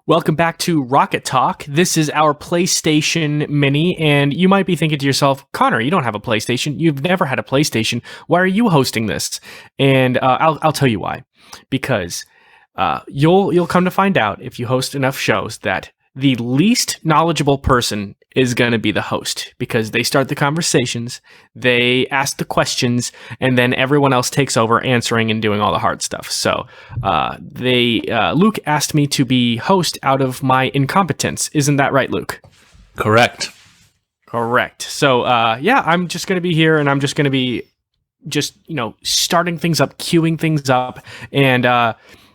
Welcome back to Rocket Talk. This is our PlayStation Mini, and you might be thinking to yourself, Connor, you don't have a PlayStation. You've never had a PlayStation. Why are you hosting this? And I'll tell you why. Because you'll come to find out if you host enough shows that the least knowledgeable person is going to be the host, because they start the conversations, they ask the questions, and then everyone else takes over answering and doing all the hard stuff. So Luke asked me to be host out of my incompetence. Isn't that right, Luke? Correct. So I'm just going to be here, and I'm just going to be starting things up, queuing things up, and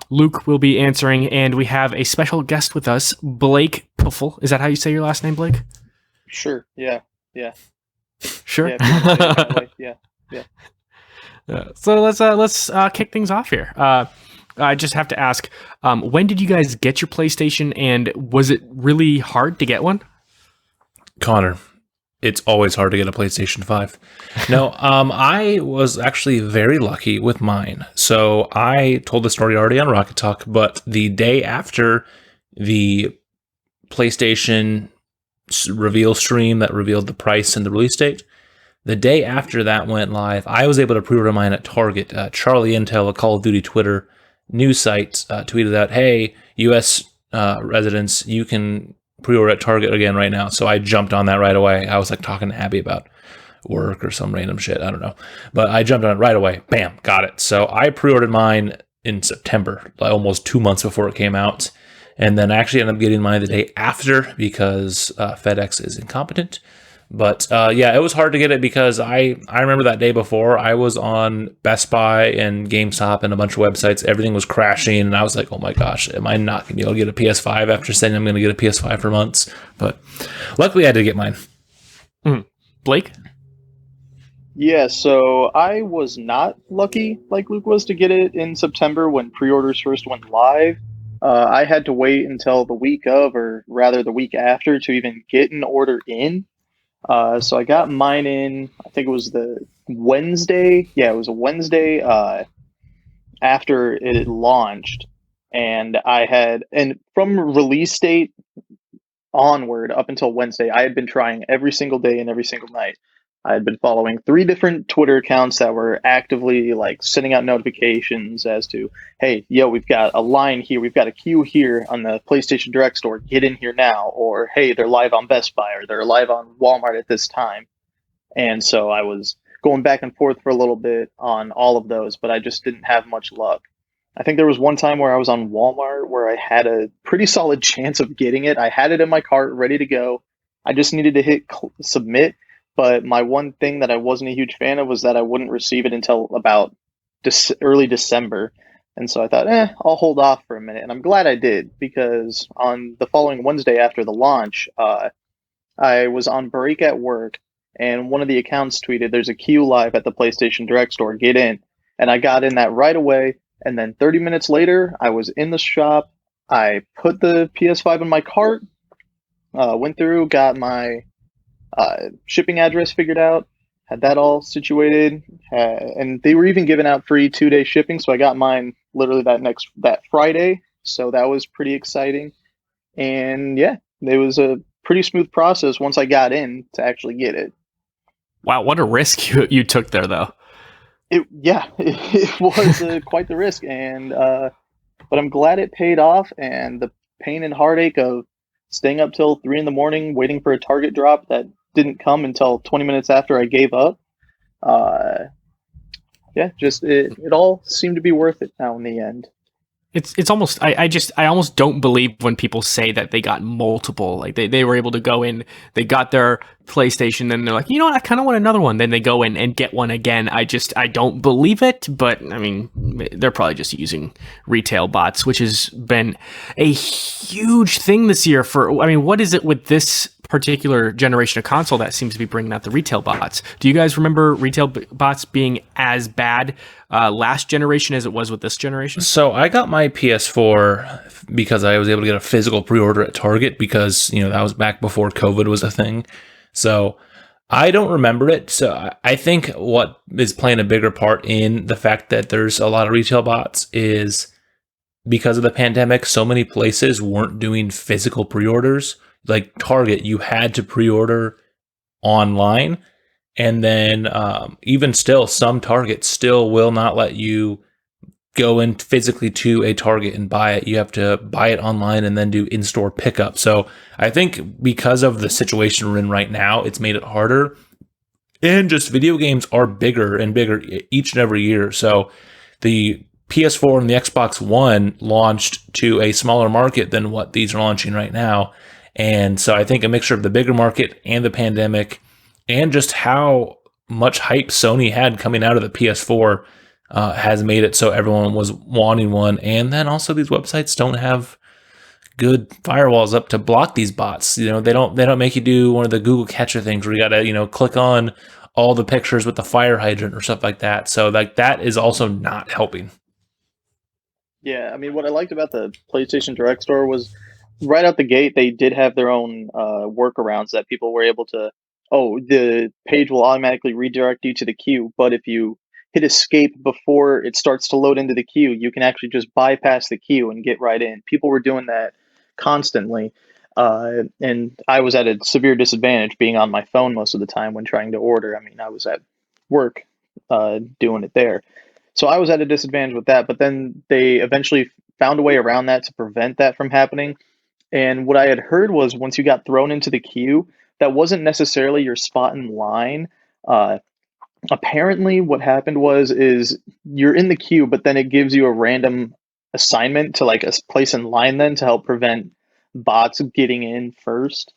Luke will be answering, and we have a special guest with us, Blake Pfeil. Is that how you say your last name, Blake? Sure. Yeah. Sure. Yeah. So let's kick things off here. I just have to ask, when did you guys get your PlayStation, and was it really hard to get one? Connor, it's always hard to get a PlayStation 5. No, I was actually very lucky with mine. So I told the story already on Rocket Talk, but the day after the PlayStation reveal stream that revealed the price and the release date, the day after that went live, I was able to pre-order mine at Target. Charlie Intel, a Call of Duty Twitter news site, tweeted out, "Hey, U.S. Residents, you can pre-order at Target again right now." So I jumped on that right away. I was like talking to Abby about work or some random shit. I don't know. But I jumped on it right away. Bam, got it. So I pre-ordered mine in September, like almost 2 months before it came out. And then I actually ended up getting mine the day after because FedEx is incompetent. But it was hard to get it because I remember that day before I was on Best Buy and GameStop and a bunch of websites. Everything was crashing, and I was like, oh my gosh, am I not going to be able to get a PS5 after saying I'm going to get a PS5 for months? But luckily I had to get mine. Blake? Yeah, so I was not lucky like Luke was to get it in September when pre-orders first went live. I had to wait until the week of, or rather the week after, to even get an order in. So I got mine in, I think it was the Wednesday. Yeah, it was a Wednesday after it launched. And from release date onward up until Wednesday, I had been trying every single day and every single night. I had been following 3 different Twitter accounts that were actively sending out notifications as to, hey, we've got a line here, we've got a queue here on the PlayStation Direct store, get in here now, or hey, they're live on Best Buy, or they're live on Walmart at this time. And so I was going back and forth for a little bit on all of those, but I just didn't have much luck. I think there was one time where I was on Walmart where I had a pretty solid chance of getting it. I had it in my cart ready to go. I just needed to hit submit. But my one thing that I wasn't a huge fan of was that I wouldn't receive it until about early December. And so I thought, I'll hold off for a minute. And I'm glad I did, because on the following Wednesday after the launch, I was on break at work, and one of the accounts tweeted, there's a queue live at the PlayStation Direct store, get in. And I got in that right away. And then 30 minutes later, I was in the shop. I put the PS5 in my cart, went through, got my shipping address figured out, had that all situated, and they were even giving out free 2-day shipping, so I got mine literally that Friday, so that was pretty exciting. And it was a pretty smooth process once I got in to actually get it. Wow, what a risk you took there, though. It was quite the risk, and but I'm glad it paid off. And the pain and heartache of staying up till 3 a.m. waiting for a Target drop that didn't come until 20 minutes after I gave up. It all seemed to be worth it now in the end. It's almost, I almost don't believe when people say that they got multiple, like they were able to go in, they got their PlayStation, then they're like, you know what, I kind of want another one. Then they go in and get one again. I don't believe it, but I mean, they're probably just using retail bots, which has been a huge thing this year what is it with this particular generation of console that seems to be bringing out the retail bots? Do you guys remember retail bots being as bad last generation as it was with this generation? So I got my PS4 because I was able to get a physical pre-order at Target because, that was back before COVID was a thing. So I don't remember it. So I think what is playing a bigger part in the fact that there's a lot of retail bots is because of the pandemic, so many places weren't doing physical pre-orders. Like Target, you had to pre-order online. And then even still, some Targets still will not let you go in physically to a Target and buy it. You have to buy it online and then do in-store pickup. So I think because of the situation we're in right now, it's made it harder. And just video games are bigger and bigger each and every year. So the PS4 and the Xbox One launched to a smaller market than what these are launching right now. And so I think a mixture of the bigger market and the pandemic and just how much hype Sony had coming out of the PS4 has made it so everyone was wanting one. And then also these websites don't have good firewalls up to block these bots. You know, they don't make you do one of the Google Catcher things where you gotta, you know, click on all the pictures with the fire hydrant or stuff like that. So like that is also not helping. Yeah, I mean, what I liked about the PlayStation Direct store was right out the gate, they did have their own workarounds that people were able to, oh, the page will automatically redirect you to the queue, but if you hit escape before it starts to load into the queue, you can actually just bypass the queue and get right in. People were doing that constantly, and I was at a severe disadvantage being on my phone most of the time when trying to order. I mean, I was at work doing it there. So I was at a disadvantage with that, but then they eventually found a way around that to prevent that from happening. And what I had heard was once you got thrown into the queue, that wasn't necessarily your spot in line. Apparently, what happened is you're in the queue, but then it gives you a random assignment to like a place in line then to help prevent bots getting in first.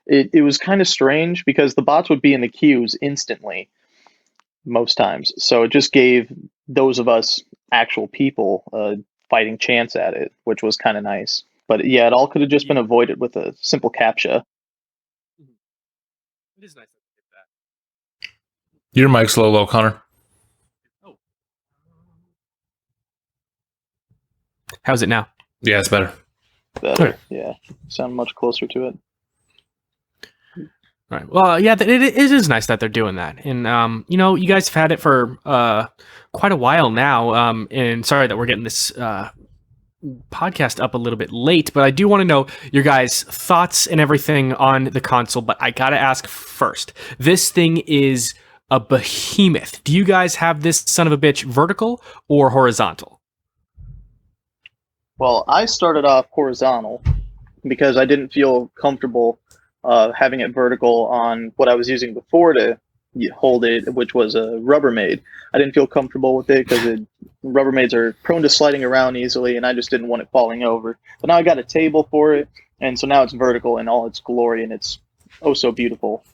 It was kind of strange because the bots would be in the queues instantly most times. So it just gave those of us actual people a fighting chance at it, which was kind of nice. But yeah, it all could have just been avoided with a simple CAPTCHA. It is nice that they did that. Your mic's low, Connor. Oh. How's it now? Yeah, it's better. Better, yeah. Sound much closer to it. Right. Well, yeah, it is nice that they're doing that, and you know, you guys have had it for quite a while now. And sorry that we're getting this podcast up a little bit late, but I do want to know your guys' thoughts and everything on the console. But I gotta ask first, this thing is a behemoth. Do you guys have this son of a bitch vertical or horizontal? Well, I started off horizontal because I didn't feel comfortable having it vertical on what I was using before to hold it, which was a Rubbermaid. I didn't feel comfortable with it because Rubbermaids are prone to sliding around easily, and I just didn't want it falling over. But now I got a table for it, and so now it's vertical in all its glory, and it's oh so beautiful.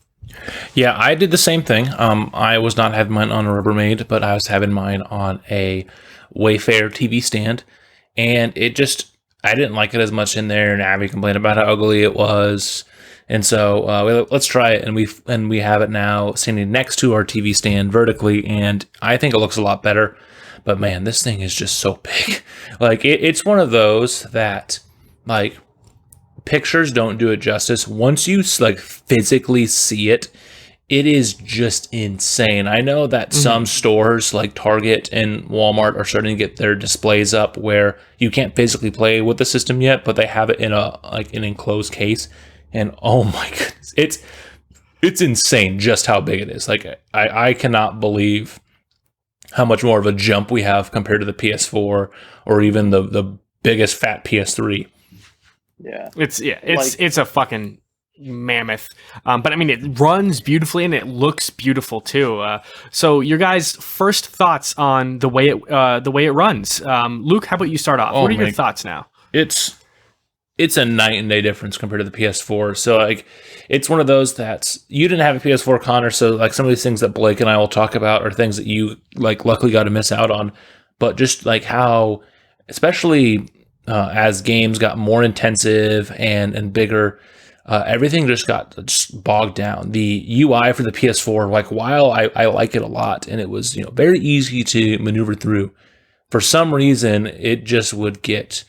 Yeah, I did the same thing. I was not having mine on a Rubbermaid, but I was having mine on a Wayfair TV stand, and it just, I didn't like it as much in there, and Abby complained about how ugly it was. And so let's try it, and we have it now standing next to our TV stand vertically, and I think it looks a lot better. But man, this thing is just so big. Like it's one of those that like pictures don't do it justice. Once you like physically see it, it is just insane. I know that some stores like Target and Walmart are starting to get their displays up where you can't physically play with the system yet, but they have it in an enclosed case. And oh my goodness, it's insane just how big it is. Like I cannot believe how much more of a jump we have compared to the PS4 or even the biggest fat PS3. Yeah, it's a fucking mammoth. But I mean, it runs beautifully and it looks beautiful too. So your guys' first thoughts on the way it runs. Luke, how about you start off? What are your thoughts now? It's a night and day difference compared to the PS4. So like, it's one of those that you didn't have a PS4, Connor. So like some of these things that Blake and I will talk about are things that you like luckily got to miss out on. But just like how, especially as games got more intensive and bigger, everything just got bogged down. The UI for the PS4, like while I like it a lot and it was very easy to maneuver through, for some reason it just would get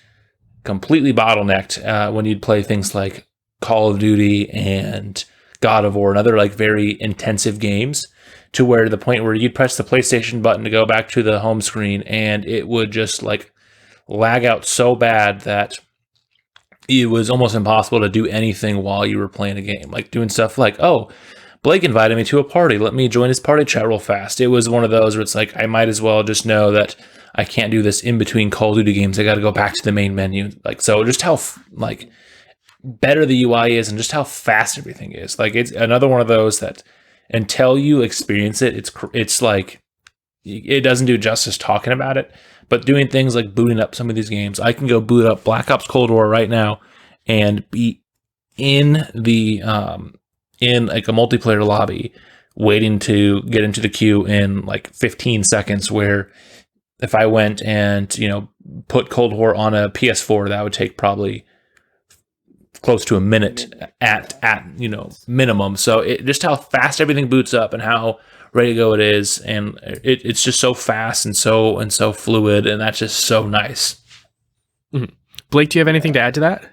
completely bottlenecked when you'd play things like Call of Duty and God of War and other like very intensive games, to where the point where you'd press the PlayStation button to go back to the home screen and it would just like lag out so bad that it was almost impossible to do anything while you were playing a game. Like doing stuff like, oh, Blake invited me to a party. Let me join his party chat real fast. It was one of those where it's like, I might as well just know that I can't do this in between Call of Duty games. I got to go back to the main menu. Like, so just how like better the UI is and just how fast everything is. Like, it's another one of those that until you experience it, it's like, it doesn't do justice talking about it. But doing things like booting up some of these games, I can go boot up Black Ops Cold War right now and be in the in like a multiplayer lobby waiting to get into the queue in like 15 seconds, where if I went and, you know, put Cold War on a PS4, that would take probably close to a minute at you know, minimum. So it just how fast everything boots up and how ready to go it is, and it's just so fast and so fluid, and that's just so nice. Mm-hmm. Blake, do you have anything to add to that?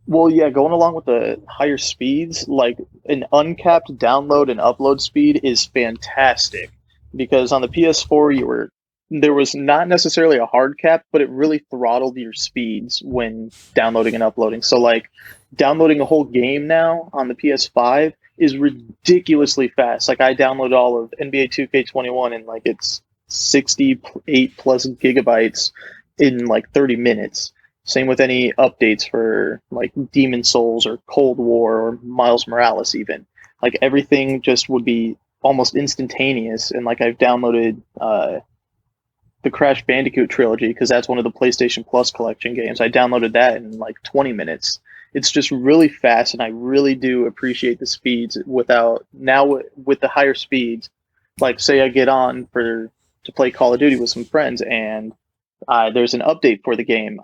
Well, yeah, going along with the higher speeds, like an uncapped download and upload speed is fantastic, because on the PS4 there was not necessarily a hard cap, but it really throttled your speeds when downloading and uploading. So like downloading a whole game now on the PS5 is ridiculously fast. Like I downloaded all of NBA 2K21 and like it's 68 plus gigabytes in like 30 minutes. Same with any updates for like Demon Souls or Cold War or Miles Morales even. Like everything just would be almost instantaneous. And like I've downloaded the Crash Bandicoot trilogy because that's one of the PlayStation Plus collection games. I downloaded that in like 20 minutes. It's just really fast, and I really do appreciate the speeds. With the higher speeds, like say I get on to play Call of Duty with some friends, and there's an update for the game.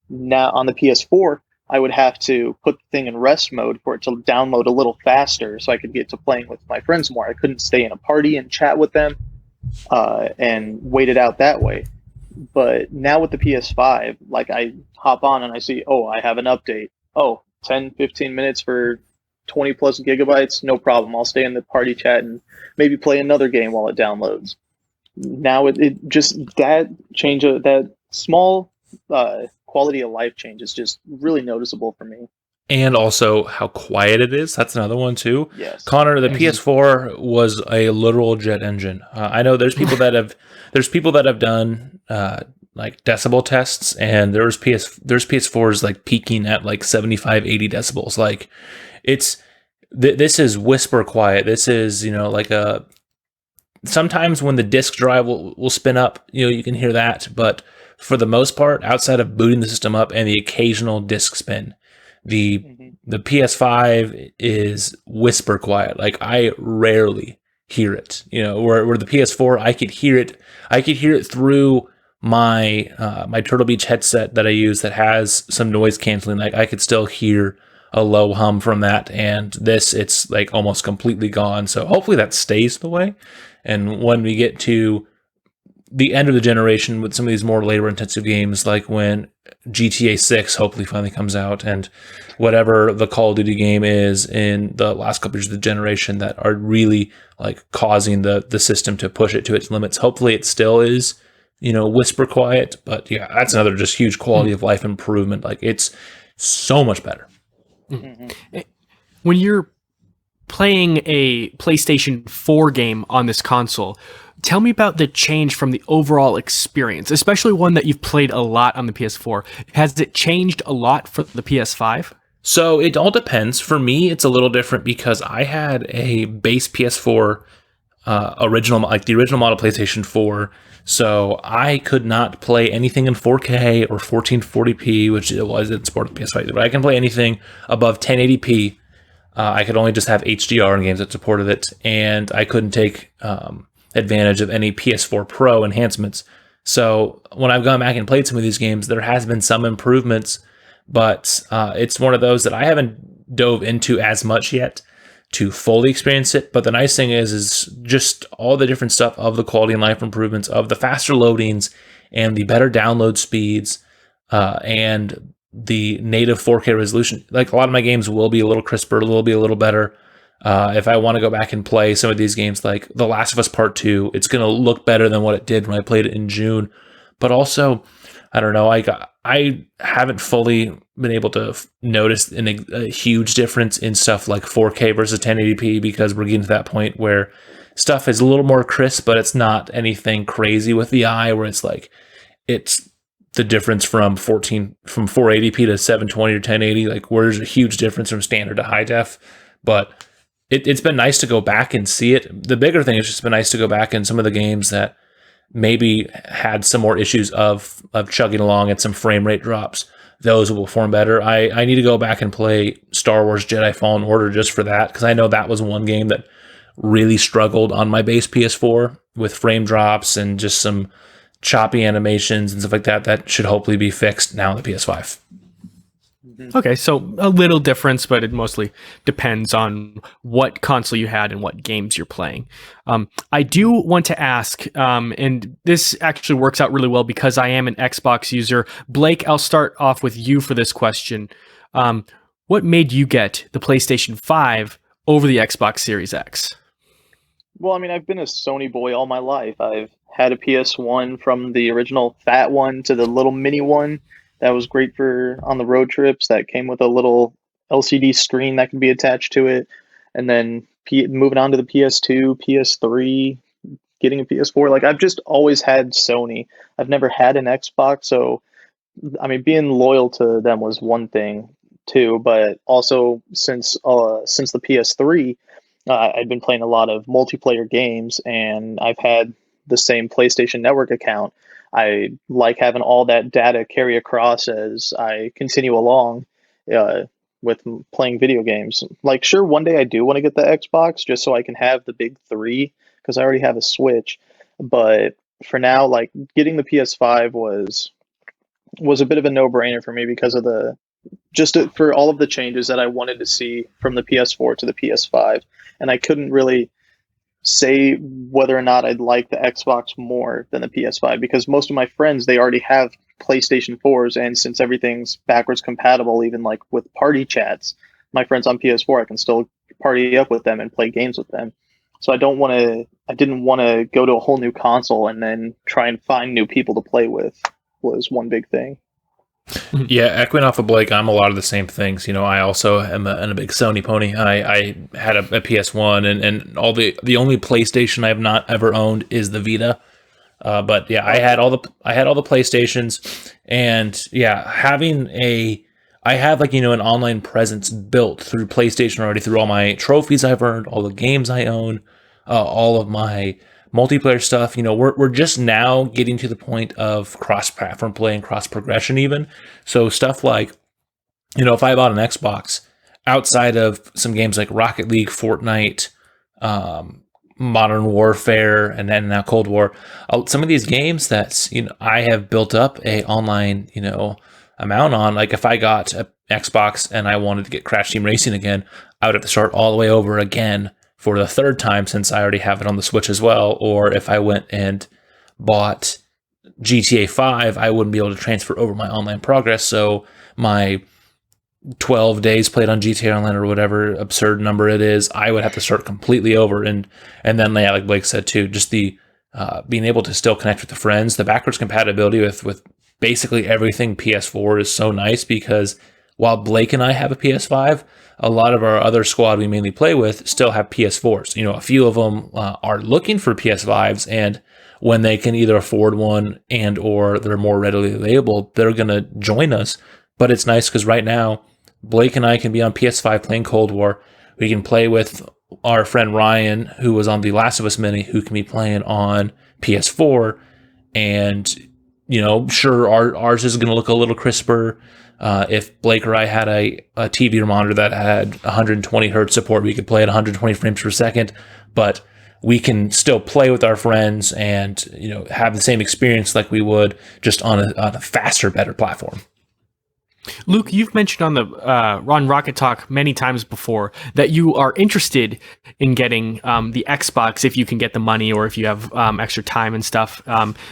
Now on the PS4, I would have to put the thing in rest mode for it to download a little faster, so I could get to playing with my friends more. I couldn't stay in a party and chat with them and wait it out that way. But now with the PS5, like I hop on and I see, oh, I have an update. Oh, 10, 15 minutes for 20 plus gigabytes, no problem. I'll stay in the party chat and maybe play another game while it downloads. Now it just, that small quality of life change is just really noticeable for me. And also how quiet it is. That's another one too. Yes. Connor, the PS4 was a literal jet engine. I know there's people that have done like decibel tests, and there's PS4s like peaking at like 75, 80 decibels. Like this is whisper quiet. This is, you know, like sometimes when the disk drive will spin up, you know, you can hear that. But for the most part, outside of booting the system up and the occasional disk spin, the PS5 is whisper quiet. Like I rarely hear it. You know, where the PS4, I could hear it through my my Turtle Beach headset that I use that has some noise canceling. Like I could still hear a low hum from that, and it's like almost completely gone. So hopefully that stays the way. And when we get to the end of the generation with some of these more labor intensive games, like when GTA 6 hopefully finally comes out, and whatever the Call of Duty game is in the last couple years of the generation that are really like causing the system to push it to its limits. Hopefully it still is, you know, whisper quiet, but yeah, that's another just huge quality of life improvement. Like it's so much better. Mm-hmm. When you're playing a PlayStation 4 game on this console, tell me about the change from the overall experience, especially one that you've played a lot on the PS4. Has it changed a lot for the PS5? So it all depends. For me, it's a little different because I had a base PS4 original, like the original model PlayStation 4. So I could not play anything in 4K or 1440p, which it wasn't supported PS5, but I can play anything above 1080p. I could only just have HDR in games that supported it, and I couldn't take advantage of any PS4 Pro enhancements. So when I've gone back and played some of these games, there has been some improvements, but it's one of those that I haven't dove into as much yet to fully experience it. But the nice thing is just all the different stuff of the quality and life improvements, of the faster loadings and the better download speeds, and the native 4K resolution. Like a lot of my games will be a little crisper, will be a little better. If I want to go back and play some of these games like The Last of Us Part 2, it's going to look better than what it did when I played it in June. but also, I don't know, I haven't fully been able to notice a huge difference in stuff like 4K versus 1080p, because we're getting to that point where stuff is a little more crisp, but it's not anything crazy with the eye where it's like, it's the difference from 480p to 720 or 1080, like where's a huge difference from standard to high def. But it's been nice to go back and see it. The bigger thing is just been nice to go back in some of the games that maybe had some more issues of chugging along and some frame rate drops. Those will perform better. I need to go back and play Star Wars Jedi Fallen Order just for that, because I know that was one game that really struggled on my base PS4 with frame drops and just some choppy animations and stuff like that. That should hopefully be fixed now on the PS5. Okay, so a little difference, but it mostly depends on what console you had and what games you're playing. I do want to ask, and this actually works out really well because I am an Xbox user. Blake, I'll start off with you for this question. What made you get the PlayStation 5 over the Xbox Series X? Well, I mean, I've been a Sony boy all my life. I've had a PS1 from the original fat one to the little mini one. That was great for on the road trips. That came with a little LCD screen that could be attached to it. And then moving on to the PS2, PS3, getting a PS4. Like, I've just always had Sony. I've never had an Xbox. So, I mean, being loyal to them was one thing too. But also since the PS3, I've been playing a lot of multiplayer games, and I've had the same PlayStation Network account. I like having all that data carry across as I continue along with playing video games. Like, sure, one day I do want to get the Xbox just so I can have the big three, because I already have a Switch. But for now, like, getting the PS5 was a bit of a no-brainer for me because of for all of the changes that I wanted to see from the PS4 to the PS5. And I couldn't really say whether or not I'd like the Xbox more than the PS5, because most of my friends, they already have PlayStation 4s, and since everything's backwards compatible, even like with party chats, my friends on PS4, I can still party up with them and play games with them. So I didn't want to go to a whole new console and then try and find new people to play with, was one big thing. Yeah, echoing off of Blake, I'm a lot of the same things. You know, I also am a big Sony pony. I had a PS1, and all the only PlayStation I have not ever owned is the Vita. But yeah, I had all the PlayStations, and yeah, I have, like, you know, an online presence built through PlayStation already, through all my trophies I've earned, all the games I own, all of my multiplayer stuff. You know, we're just now getting to the point of cross-platform play and cross-progression even. So stuff like, you know, if I bought an Xbox, outside of some games like Rocket League, Fortnite, Modern Warfare, and then now Cold War, some of these games that, you know, I have built up a online, you know, amount on. Like, if I got an Xbox and I wanted to get Crash Team Racing again, I would have to start all the way over again for the third time, since I already have it on the Switch as well. Or if I went and bought GTA 5, I wouldn't be able to transfer over my online progress. So my 12 days played on GTA Online, or whatever absurd number it is, I would have to start completely over. And then, yeah, like Blake said too, just the being able to still connect with the friends, the backwards compatibility with basically everything PS4 is so nice, because while Blake and I have a PS5, a lot of our other squad we mainly play with still have PS4s. You know, a few of them are looking for PS5s, and when they can either afford one and or they're more readily available, they're going to join us. But it's nice because right now, Blake and I can be on PS5 playing Cold War. We can play with our friend Ryan, who was on the Last of Us Mini, who can be playing on PS4. And, you know, sure, ours is going to look a little crisper. If Blake or I had a TV monitor that had 120 hertz support, we could play at 120 frames per second, but we can still play with our friends and, you know, have the same experience like we would just on a faster, better platform. Luke, you've mentioned on Rocket Talk many times before that you are interested in getting the Xbox if you can get the money, or if you have extra time and stuff.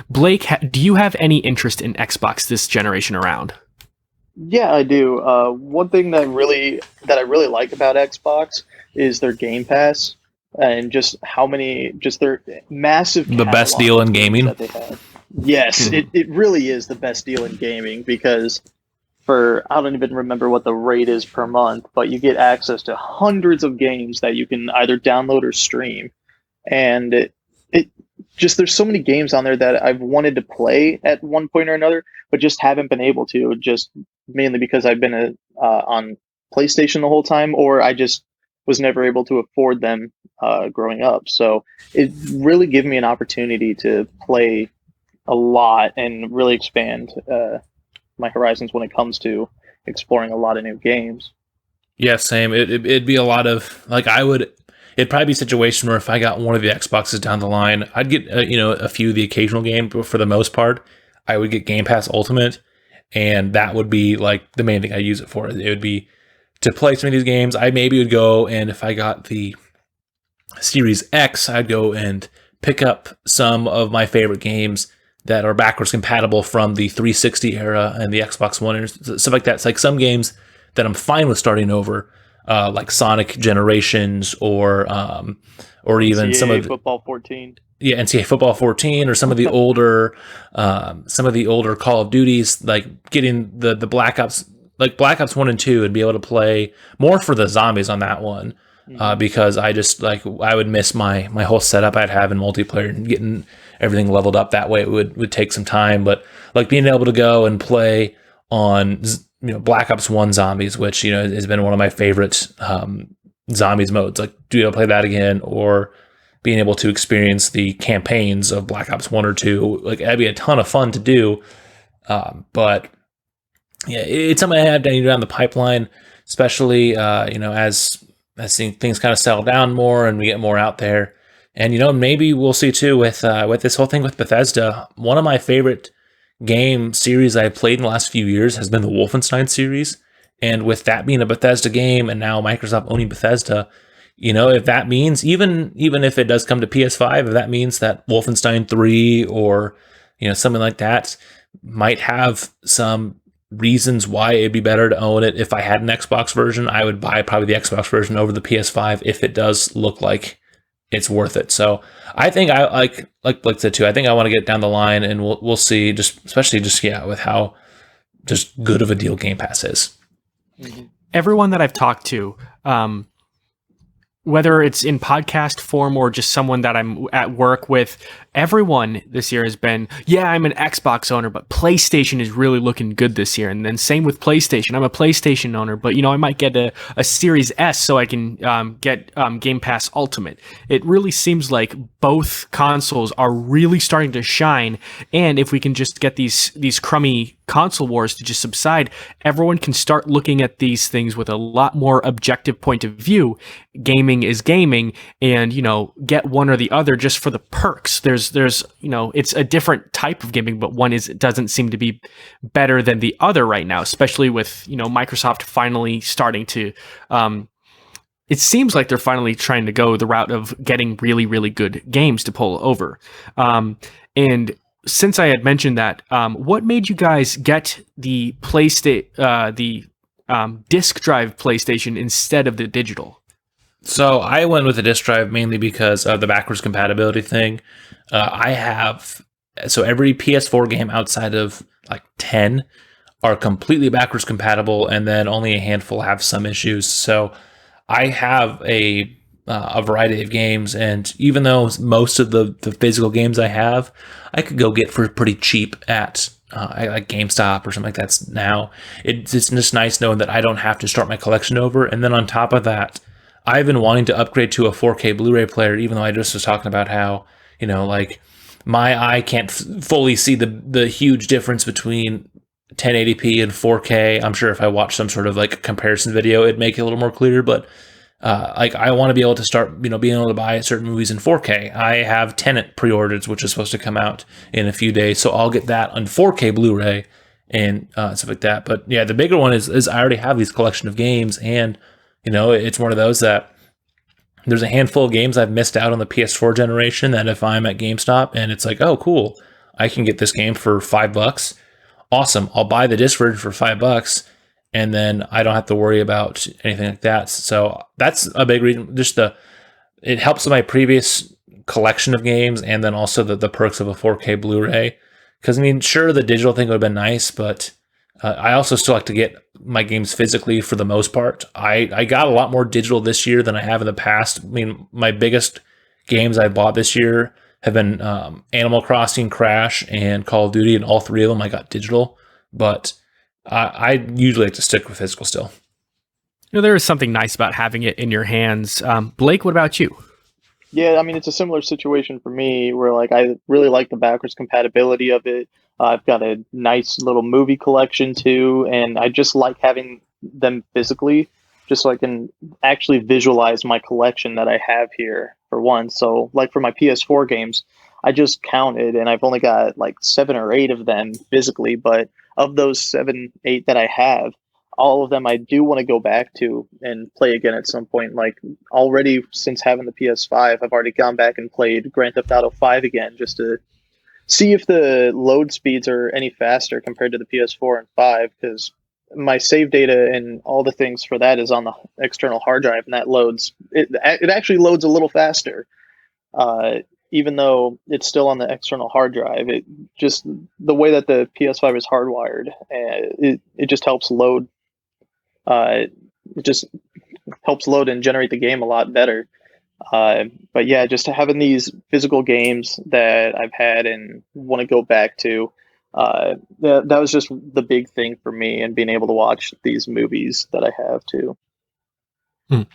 Blake, do you have any interest in Xbox this generation around? Yeah, I do. One thing that I really like about Xbox is their Game Pass, and just their massive. The best deal in gaming. That they have. Yes, it really is the best deal in gaming because for I don't even remember what the rate is per month, but you get access to hundreds of games that you can either download or stream. And it just there's so many games on there that I've wanted to play at one point or another, but just haven't been able to. Just mainly because I've been on PlayStation the whole time, or I just was never able to afford them growing up. So it really gave me an opportunity to play a lot and really expand my horizons when it comes to exploring a lot of new games. Yeah, same. It'd be a lot of like it'd probably be a situation where if I got one of the Xboxes down the line, I'd get a few of the occasional game, but for the most part, I would get Game Pass Ultimate, and that would be like the main thing I use it for. It would be to play some of these games. I maybe would go, and if I got the Series X, I'd go and pick up some of my favorite games that are backwards compatible from the 360 era and the Xbox One and stuff like that. It's like some games that I'm fine with starting over, like Sonic Generations or even NCAA some of Football 14. Yeah, NCAA Football 14 or some of the older Call of Duties, like getting the Black Ops, like Black Ops 1 and 2, and be able to play more for the zombies on that one. Because I just I would miss my whole setup I'd have in multiplayer, and getting everything leveled up that way it would take some time. But like being able to go and play on Black Ops 1 zombies, which has been one of my favorite zombies modes. Like do play that again, or being able to experience the campaigns of Black Ops 1 or 2, like that'd be a ton of fun to do. But yeah, it's something I have down the pipeline, especially as things kind of settle down more and we get more out there. And maybe we'll see too with this whole thing with Bethesda. One of my favorite game series I've played in the last few years has been the Wolfenstein series. And with that being a Bethesda game, and now Microsoft owning Bethesda, if that means even if it does come to PS5, if that means that Wolfenstein 3 or something like that might have some reasons why it'd be better to own it. If I had an Xbox version, I would buy probably the Xbox version over the PS5 if it does look like it's worth it. So I think I like Blake said too. I think I want to get down the line, and we'll see. Especially with how just good of a deal Game Pass is. Everyone that I've talked to, whether it's in podcast form or just someone that I'm at work with, everyone this year has been, I'm an Xbox owner, but PlayStation is really looking good this year. And then same with PlayStation. I'm a PlayStation owner, but I might get a Series S so I can get Game Pass Ultimate. It really seems like both consoles are really starting to shine. And if we can just get these crummy console wars to just subside, everyone can start looking at these things with a lot more objective point of view. Gaming is gaming, and get one or the other just for the perks. There's it's a different type of gaming, but one doesn't seem to be better than the other right now, especially with Microsoft finally starting to it seems like they're finally trying to go the route of getting really, really good games to pull over. And since I had mentioned that, what made you guys get the disk drive PlayStation instead of the digital? So I went with the disk drive mainly because of the backwards compatibility thing. So every PS4 game outside of like 10 are completely backwards compatible, and then only a handful have some issues. So I have a variety of games, and even though most of the physical games I could go get for pretty cheap at like GameStop or something like that now. It's just nice knowing that I don't have to start my collection over. And then on top of that, I've been wanting to upgrade to a 4K Blu-ray player, even though I just was talking about how, like my eye can't fully see the huge difference between 1080p and 4K. I'm sure if I watch some sort of like comparison video, it'd make it a little more clear, but like I want to be able to start, being able to buy certain movies in 4K. I have Tenet pre-ordered, which is supposed to come out in a few days, so I'll get that on 4K Blu-ray and stuff like that. But yeah, the bigger one is I already have these collection of games, and it's one of those that there's a handful of games I've missed out on the PS4 generation that if I'm at GameStop and it's like, oh cool, I can get this game for $5. Awesome, I'll buy the disc version for $5. And then I don't have to worry about anything like that. So that's a big reason. It helps with my previous collection of games, and then also the perks of a 4K Blu-ray. Because, I mean, sure, the digital thing would have been nice, but I also still like to get my games physically for the most part. I got a lot more digital this year than I have in the past. I mean, my biggest games I bought this year have been Animal Crossing, Crash, and Call of Duty, and all three of them I got digital. But I usually like to stick with physical still. There is something nice about having it in your hands. Blake, what about you? Yeah, I mean, it's a similar situation for me where like I really like the backwards compatibility of it. I've got a nice little movie collection too, and I just like having them physically, just so I can actually visualize my collection that I have here for one. So, like for my PS4 games, I just counted, and I've only got like 7 or 8 of them physically, but of those 7, 8 that I have, all of them I do want to go back to and play again at some point. Like already since having the PS5, I've already gone back and played Grand Theft Auto 5 again just to see if the load speeds are any faster compared to the PS4 and 5, because my save data and all the things for that is on the external hard drive, and that loads it actually loads a little faster. Even though it's still on the external hard drive, it just the way that the PS5 is hardwired, it just helps load. It just helps load and generate the game a lot better. But yeah, just having these physical games that I've had and want to go back to, that was just the big thing for me, and being able to watch these movies that I have too. Now,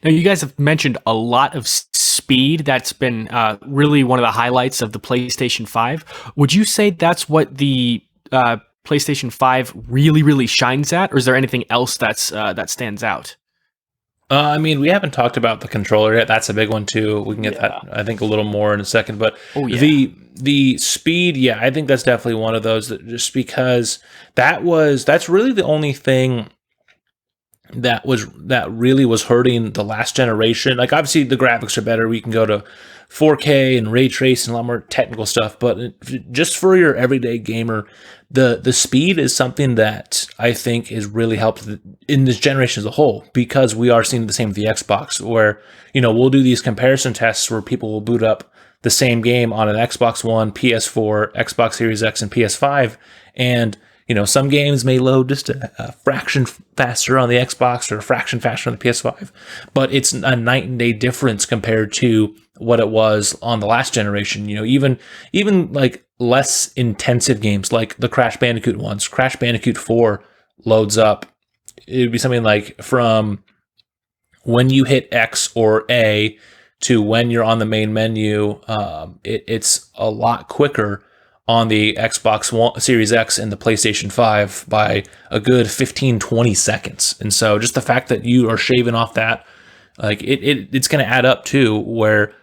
you guys have mentioned a lot of speed. That's been really one of the highlights of the PlayStation 5. Would you say that's what the PlayStation 5 really, really shines at, or is there anything else that stands out? I mean, we haven't talked about the controller yet. That's a big one too. We can get that, I think, a little more in a second. But the speed, yeah, I think that's definitely one of those. That just because that's really the only thing that really was hurting the last generation. Like, obviously the graphics are better. We can go to 4K and ray trace and a lot more technical stuff, but just for your everyday gamer, the speed is something that I think is really helped in this generation as a whole, because we are seeing the same with the Xbox, where, we'll do these comparison tests where people will boot up the same game on an Xbox One, PS4, Xbox Series X, and PS5, and some games may load just a fraction faster on the Xbox or a fraction faster on the PS5, but it's a night and day difference compared to what it was on the last generation. Even like less intensive games like the Crash Bandicoot ones. Crash Bandicoot 4 loads up. It would be something like from when you hit X or A to when you're on the main menu. It's a lot quicker on the Xbox One, Series X and the PlayStation 5 by a good 15-20 seconds. And so just the fact that you are shaving off that, like it's going to add up too, where,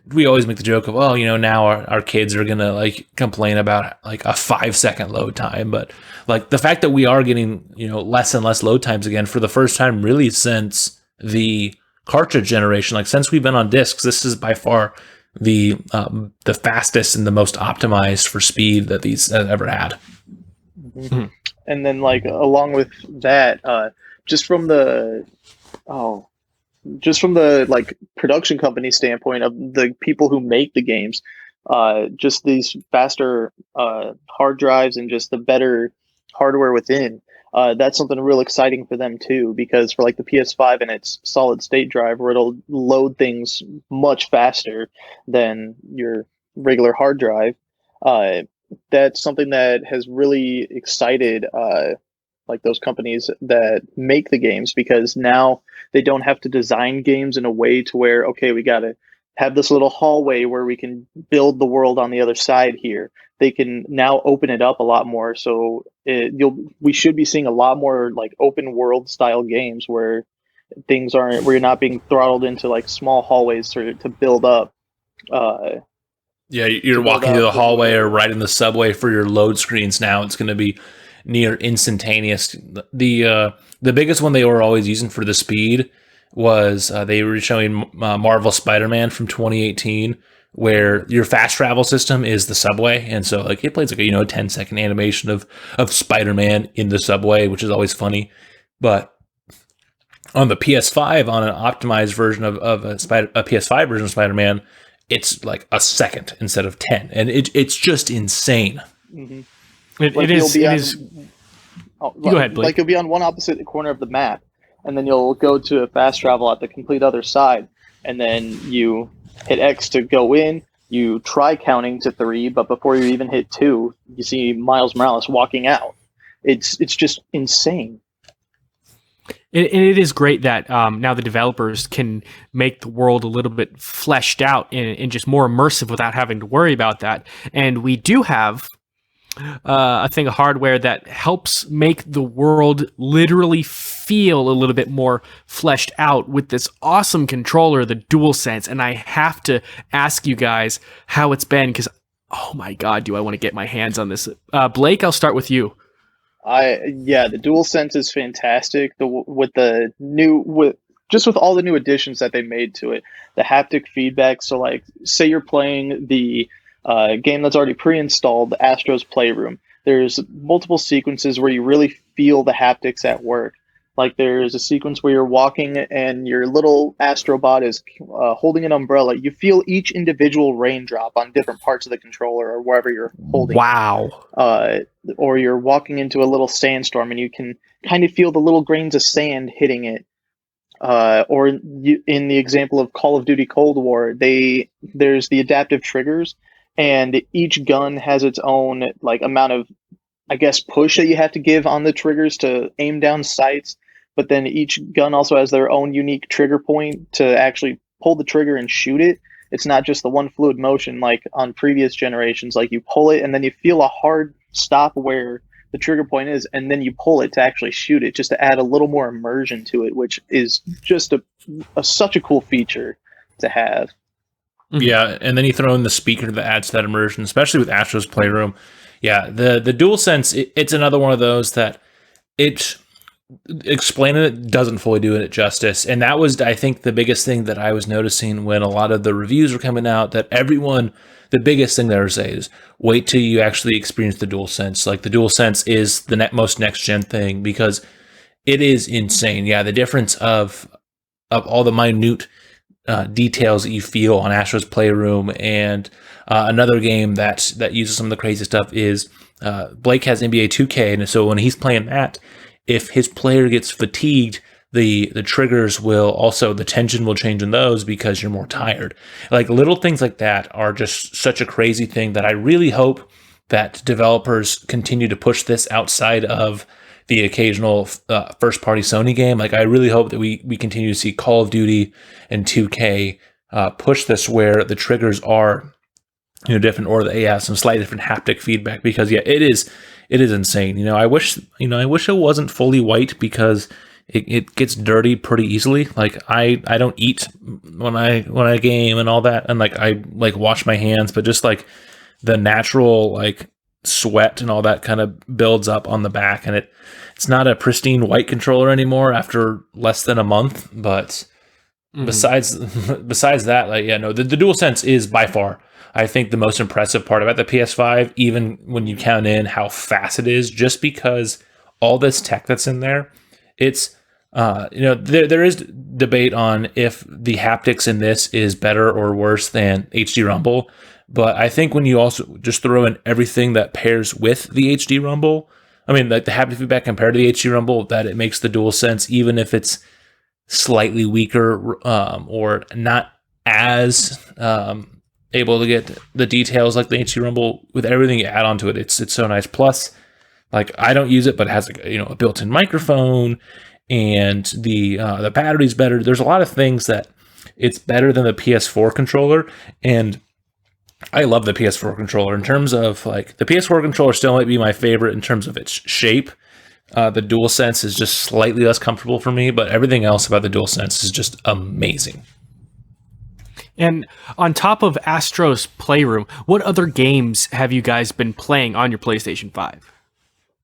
we always make the joke of, now our kids are going to like complain about like a 5-second load time. But like the fact that we are getting, less and less load times again for the first time really since the cartridge generation, like since we've been on discs, this is by far the fastest and the most optimized for speed that these have ever had. Mm-hmm. And then like along with that, just from the like production company standpoint of the people who make the games, just these faster hard drives and just the better hardware within, that's something real exciting for them too, because for like the PS5 and its solid state drive, where it'll load things much faster than your regular hard drive, that's something that has really excited like those companies that make the games, because now they don't have to design games in a way to where, okay, we got to have this little hallway where we can build the world on the other side here. They can now open it up a lot more. So we should be seeing a lot more like open world style games where where you're not being throttled into like small hallways to build up. Yeah, you're walking through the hallway or riding the subway for your load screens now. It's going to be near instantaneous. The biggest one they were always using for the speed was they were showing Marvel Spider-Man from 2018, where your fast travel system is the subway, and so like it plays like a 10-second animation of Spider-Man in the subway, which is always funny. But on the PS5, on an optimized version of a PS5 version of Spider-Man, it's like a second instead of 10, and it's just insane. Mm-hmm. It is. Oh, Go ahead, Blake. Like you'll be on one opposite corner of the map, and then you'll go to a fast travel at the complete other side, and then you hit X to go in. You try counting to 3, but before you even hit 2, you see Miles Morales walking out. It's just insane. It is great that now the developers can make the world a little bit fleshed out and just more immersive without having to worry about that. And we do have a thing of hardware that helps make the world literally feel a little bit more fleshed out with this awesome controller, the DualSense. And I have to ask you guys how it's been, because, oh my God, do I want to get my hands on this. Blake, I'll start with you. The DualSense is fantastic. With all the new additions that they made to it, the haptic feedback. So, like, say you're playing the game that's already pre-installed, Astro's Playroom. There's multiple sequences where you really feel the haptics at work. Like, there's a sequence where you're walking and your little Astrobot is holding an umbrella. You feel each individual raindrop on different parts of the controller or wherever you're holding. Wow. Or you're walking into a little sandstorm and you can kind of feel the little grains of sand hitting it. In the example of Call of Duty Cold War, there's the adaptive triggers, and each gun has its own like amount of, I guess, push that you have to give on the triggers to aim down sights. But then each gun also has their own unique trigger point to actually pull the trigger and shoot it. It's not just the one fluid motion like on previous generations. Like, you pull it and then you feel a hard stop where the trigger point is, and then you pull it to actually shoot it, just to add a little more immersion to it, which is just such a cool feature to have. Yeah, and then you throw in the speaker that adds to that immersion, especially with Astro's Playroom. Yeah, the DualSense, it's another one of those that explaining it doesn't fully do it justice. And that was, I think, the biggest thing that I was noticing when a lot of the reviews were coming out, that the biggest thing they were saying is, wait till you actually experience the DualSense. Like, the DualSense is the most next-gen thing, because it is insane. Yeah, the difference of all the minute details that you feel on Astro's Playroom. And another game that uses some of the crazy stuff is Blake has NBA 2K, and so when he's playing that, if his player gets fatigued, the triggers will also, the tension will change in those because you're more tired. Like, little things like that are just such a crazy thing that I really hope that developers continue to push this outside of the occasional first-party Sony game. Like, I really hope that we continue to see Call of Duty and 2K push this where the triggers are different, or they have some slightly different haptic feedback, because it is insane. I wish it wasn't fully white, because it gets dirty pretty easily. Like, I don't eat when I game and all that, and like I like wash my hands, but just like the natural like sweat and all that kind of builds up on the back, and it's not a pristine white controller anymore after less than a month. But besides that, like, the DualSense is by far, I think, the most impressive part about the PS5, even when you count in how fast it is, just because all this tech that's in there. It's there is debate on if the haptics in this is better or worse than HD Rumble, but I think when you also just throw in everything that pairs with the HD Rumble, I mean, like the haptic feedback compared to the HD Rumble, that it makes the DualSense, even if it's slightly weaker or not as able to get the details like the HD Rumble, with everything you add onto it, it's so nice. Plus, like, I don't use it, but it has a built-in microphone, and the battery's better. There's a lot of things that it's better than the PS4 controller, and I love the PS4 controller. In terms of, like, the PS4 controller still might be my favorite in terms of its shape. The DualSense is just slightly less comfortable for me, but everything else about the DualSense is just amazing. And on top of Astro's Playroom, what other games have you guys been playing on your PlayStation 5?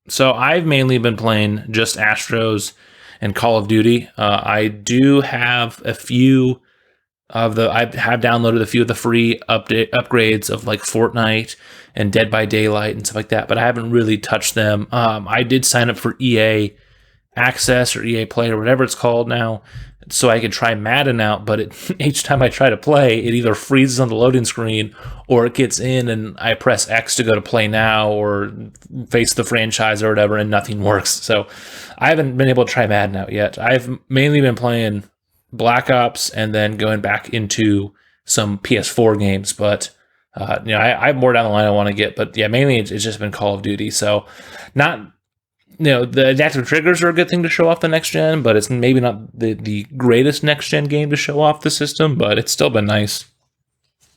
So I've mainly been playing just Astros and Call of Duty. I do have I have downloaded a few of the free upgrades of like Fortnite and Dead by Daylight and stuff like that, but I haven't really touched them. I did sign up for EA Access or EA Play or whatever it's called now, so I can try Madden out. But each time I try to play, it either freezes on the loading screen or it gets in and I press X to go to play now or face the franchise or whatever, and nothing works. So I haven't been able to try Madden out yet. I've mainly been playing Black Ops and then going back into some PS4 games, but I have more down the line I want to get. But yeah, mainly it's just been Call of Duty. So not. The adaptive triggers are a good thing to show off the next gen, but it's maybe not the greatest next gen game to show off the system, but it's still been nice.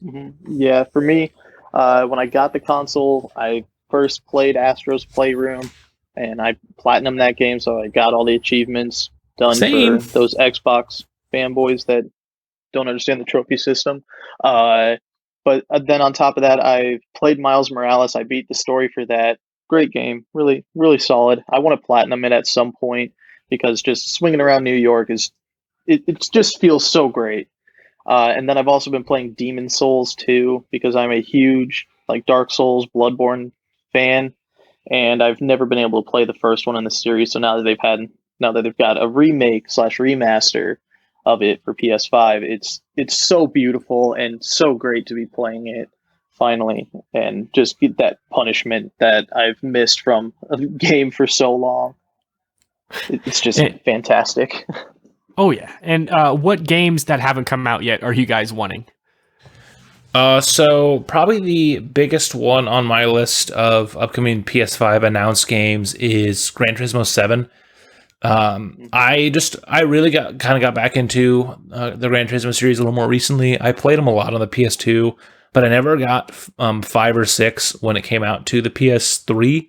Mm-hmm. Yeah, for me, when I got the console, I first played Astro's Playroom, and I platinumed that game, so I got all the achievements done Same. for those Xbox fanboys that don't understand the trophy system. But then on top of that, I played Miles Morales. I beat the story for that. Great game, really, really solid. I want to platinum it at some point because just swinging around New York it just feels so great. And then I've also been playing Demon Souls 2 because I'm a huge Dark Souls, Bloodborne fan, and I've never been able to play the first one in the series. So now that they've got a remake / remaster of it for PS5, it's so beautiful and so great to be playing it finally, and just get that punishment that I've missed from a game for so long. It's just fantastic. Oh yeah. And what games that haven't come out yet are you guys wanting? So probably the biggest one on my list of upcoming PS5 announced games is Gran Turismo 7. I really got back into the Gran Turismo series a little more recently. I played them a lot on the PS2, but I never got 5 or 6 when it came out to the PS3.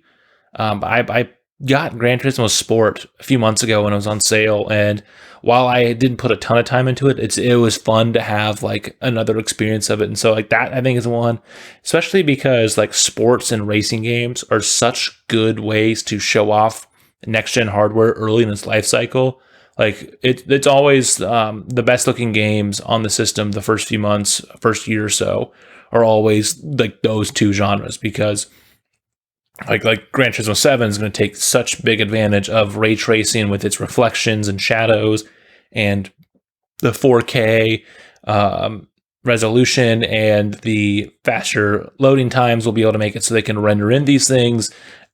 I got Gran Turismo Sport a few months ago when it was on sale, and while I didn't put a ton of time into it, it was fun to have another experience of it. And so that I think is one, especially because sports and racing games are such good ways to show off next gen hardware early in its life cycle. It's always the best looking games on the system the first few months, first year or so, are always those two genres, because Gran Turismo 7 is going to take such big advantage of ray tracing with its reflections and shadows and the 4K resolution, and the faster loading times will be able to make it so they can render in these things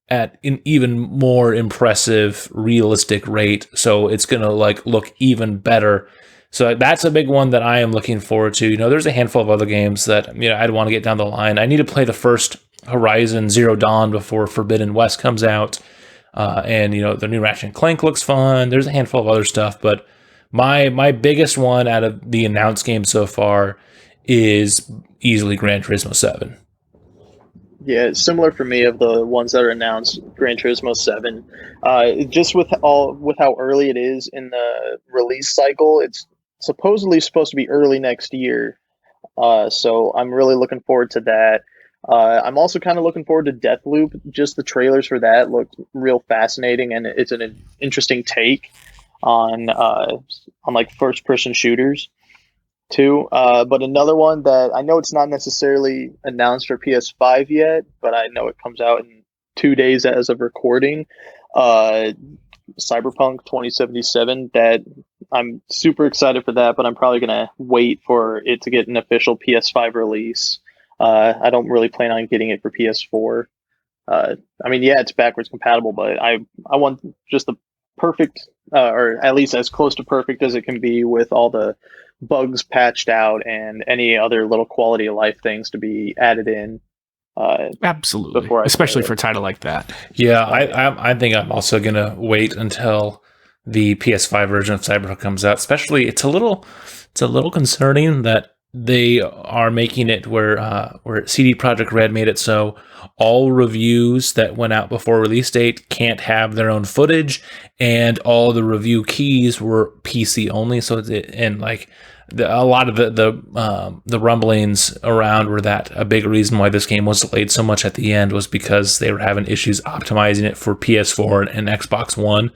at an even more impressive, realistic rate. So it's going to look even better. So that's a big one that I am looking forward to. There's a handful of other games that I'd want to get down the line. I need to play the first Horizon Zero Dawn before Forbidden West comes out. And the new Ratchet and Clank looks fun. There's a handful of other stuff, but my biggest one out of the announced games so far is easily Gran Turismo 7. Yeah, it's similar for me of the ones that are announced. Gran Turismo 7, just with how early it is in the release cycle, it's supposedly supposed to be early next year. So I'm really looking forward to that. I'm also kind of looking forward to Deathloop. Just the trailers for that look real fascinating, and it's an interesting take on first person shooters too. But another one that I know it's not necessarily announced for PS5 yet, but I know it comes out in 2 days as of recording. Cyberpunk 2077. That I'm super excited for that, but I'm probably gonna wait for it to get an official PS5 release. I don't really plan on getting it for PS4. It's backwards compatible, but I want just the perfect, or at least as close to perfect as it can be, with all the bugs patched out and any other little quality of life things to be added in. Absolutely, especially for a title like that. Yeah, I think I'm also gonna wait until the PS5 version of Cyberpunk comes out. Especially, it's a little concerning that they are making it where CD Projekt Red made it so all reviews that went out before release date can't have their own footage, and all the review keys were PC only. So a lot of the rumblings around were that a big reason why this game was delayed so much at the end was because they were having issues optimizing it for PS4 and Xbox One.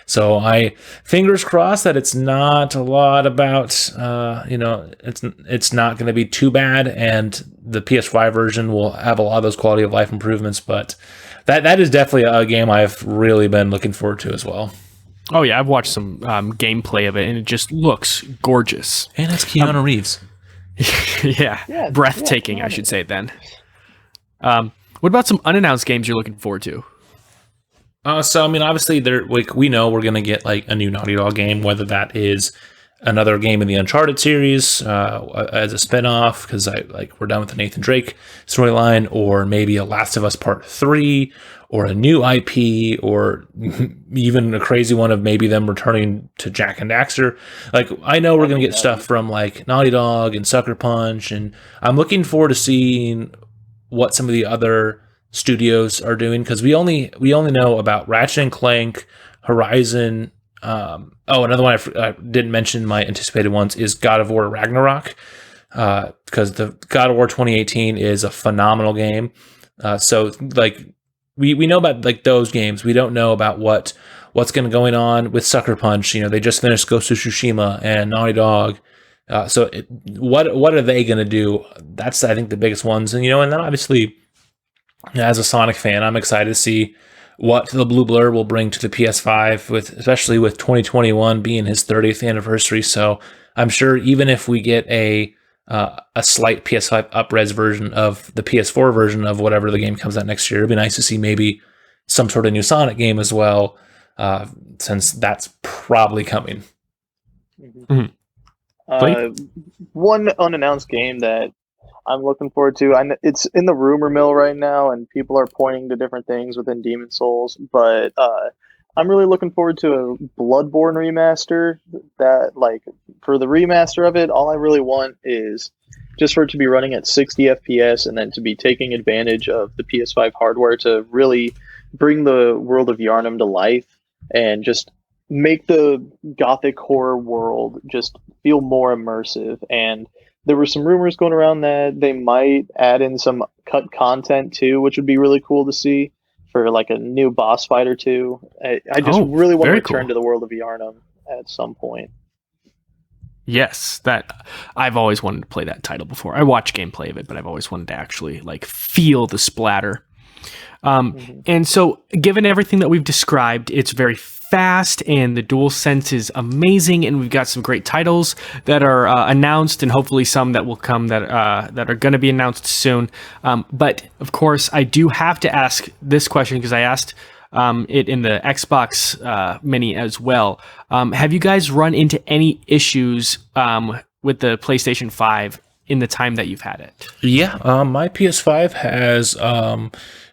So I fingers crossed that it's not a lot about it's not going to be too bad, and the PS5 version will have a lot of those quality of life improvements. But that is definitely a game I've really been looking forward to as well. Oh yeah, I've watched some gameplay of it, and it just looks gorgeous. And it's Keanu Reeves. Yeah, Yeah, breathtaking, I should say. Then, what about some unannounced games you're looking forward to? So I mean, obviously, we know we're gonna get like a new Naughty Dog game, whether that is another game in the Uncharted series as a spinoff, because we're done with the Nathan Drake storyline, or maybe a Last of Us Part 3, or a new IP, or even a crazy one of maybe them returning to Jack and Daxter. Like, I know we're gonna get stuff from like Naughty Dog and Sucker Punch, and I'm looking forward to seeing what some of the other studios are doing, because we only know about Ratchet and Clank, Horizon. Another one I didn't mention, my anticipated ones, is God of War Ragnarok, because the God of War 2018 is a phenomenal game. So like we know about like those games. We don't know about what's going on with Sucker Punch. You know, they just finished Ghost of Tsushima and Naughty Dog. What are they going to do? That's, I think, the biggest ones. And and then obviously, as a Sonic fan, I'm excited to see what the Blue Blur will bring to the PS5, especially with 2021 being his 30th anniversary. So I'm sure even if we get a slight PS5 up-res version of the PS4 version of whatever the game comes out next year, it'd be nice to see maybe some sort of new Sonic game as well, since that's probably coming. One unannounced game that I'm looking forward to. It's in the rumor mill right now, and people are pointing to different things within Demon Souls. But I'm really looking forward to a Bloodborne remaster. That, like, for the remaster of it, all I really want is just for it to be running at 60 FPS, and then to be taking advantage of the PS5 hardware to really bring the world of Yharnam to life, and just make the gothic horror world just feel more immersive. And there were some rumors going around that they might add in some cut content too, which would be really cool to see for like a new boss fight or two. I just really want to return to the world of Yharnam at some point. Yes, that I've always wanted to play that title before. I watched gameplay of it, but I've always wanted to actually like feel the splatter. And so, given everything that we've described, it's very fast, and the DualSense is amazing, and we've got some great titles that are announced, and hopefully some that will come that are going to be announced soon. But of course, I do have to ask this question, because I asked it in the Xbox Mini as well. Have you guys run into any issues with the PlayStation 5 in the time that you've had it? Yeah, my PS5 has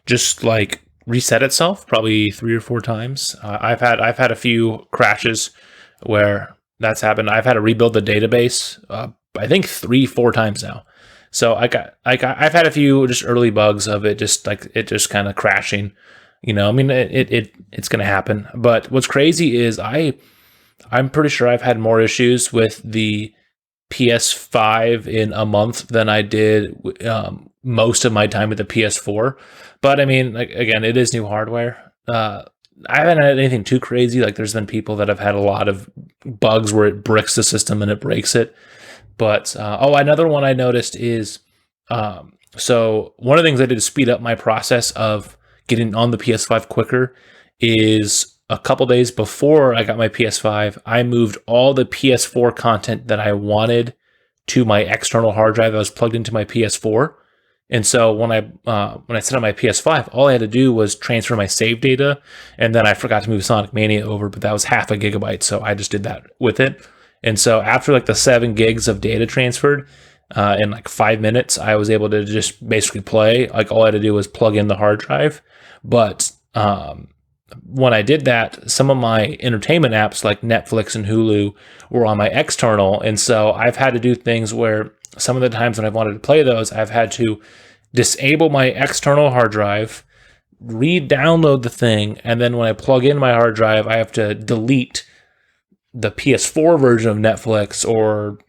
just like reset itself probably 3 or 4 times. I've had a few crashes where that's happened. I've had to rebuild the database I think 3-4 times now. So I've had a few just early bugs of it, just like it just kind of crashing. I mean, it's going to happen. But what's crazy is I'm pretty sure I've had more issues with the PS5 in a month than I did most of my time with the PS4. But I mean, like, again, it is new hardware. I haven't had anything too crazy. Like, there's been people that have had a lot of bugs where it bricks the system and it breaks it. But another one I noticed is so one of the things I did to speed up my process of getting on the PS5 quicker is a couple days before I got my PS5, I moved all the PS4 content that I wanted to my external hard drive that was plugged into my PS4. And so when I set up my PS5, all I had to do was transfer my save data, and then I forgot to move Sonic Mania over, but that was half a gigabyte, so I just did that with it. And so after like the 7 gigs of data transferred in like 5 minutes, I was able to just basically play. Like, all I had to do was plug in the hard drive. But when I did that, some of my entertainment apps like Netflix and Hulu were on my external, and so I've had to do things where some of the times when I've wanted to play those, I've had to disable my external hard drive, re-download the thing, and then when I plug in my hard drive, I have to delete the PS4 version of Netflix or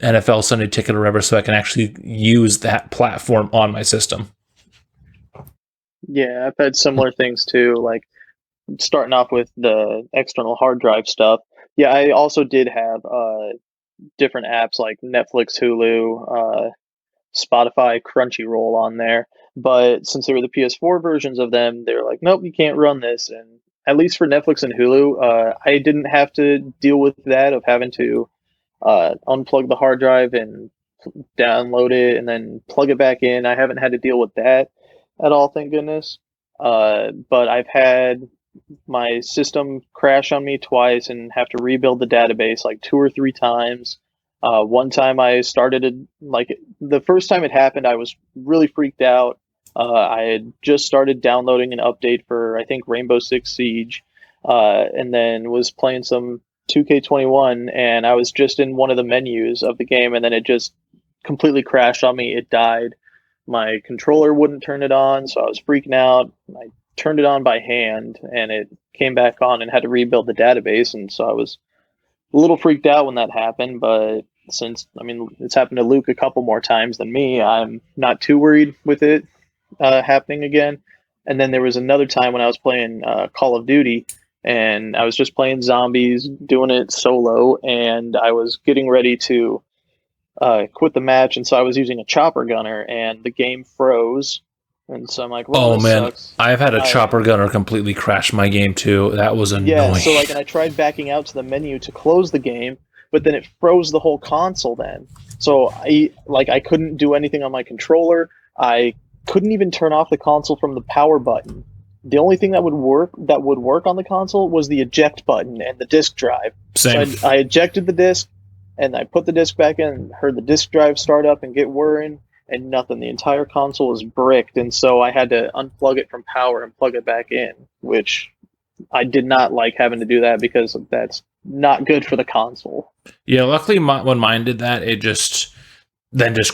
NFL Sunday Ticket or whatever, so I can actually use that platform on my system. Yeah, I've had similar things too, like starting off with the external hard drive stuff. Yeah, I also did have different apps like Netflix, Hulu, Spotify, Crunchyroll on there. But since they were the PS4 versions of them, they were like, nope, you can't run this. And at least for Netflix and Hulu, I didn't have to deal with that of having to unplug the hard drive and download it and then plug it back in. I haven't had to deal with that at all, thank goodness. But I've had my system crash on me twice and have to rebuild the database like 2 or 3 times. One time I started like the first time it happened, I was really freaked out. I had just started downloading an update for I think Rainbow Six Siege, and then was playing some 2K21, and I was just in one of the menus of the game, and then it just completely crashed on me. It died. My controller wouldn't turn it on, so I was freaking out. I turned it on by hand, and it came back on and had to rebuild the database, and so I was a little freaked out when that happened. But since, I mean, it's happened to Luke a couple more times than me, I'm not too worried with it happening again. And then there was another time when I was playing Call of Duty, and I was just playing zombies, doing it solo, and I was getting ready to quit the match, and so I was using a chopper gunner, and the game froze. And so I'm like, well, Oh this man, sucks. I've had a chopper gunner completely crash my game too. That was annoying. Yeah, so like, and I tried backing out to the menu to close the game, but then it froze the whole console then. So I couldn't do anything on my controller. I couldn't even turn off the console from the power button. The only thing that would work on the console was the eject button and the disk drive. Same. So I ejected the disk, and I put the disk back in and heard the disk drive start up and get whirring, and nothing. The entire console was bricked, and so I had to unplug it from power and plug it back in, which I did not like having to do that because that's not good for the console. Yeah, luckily when mine did that, it just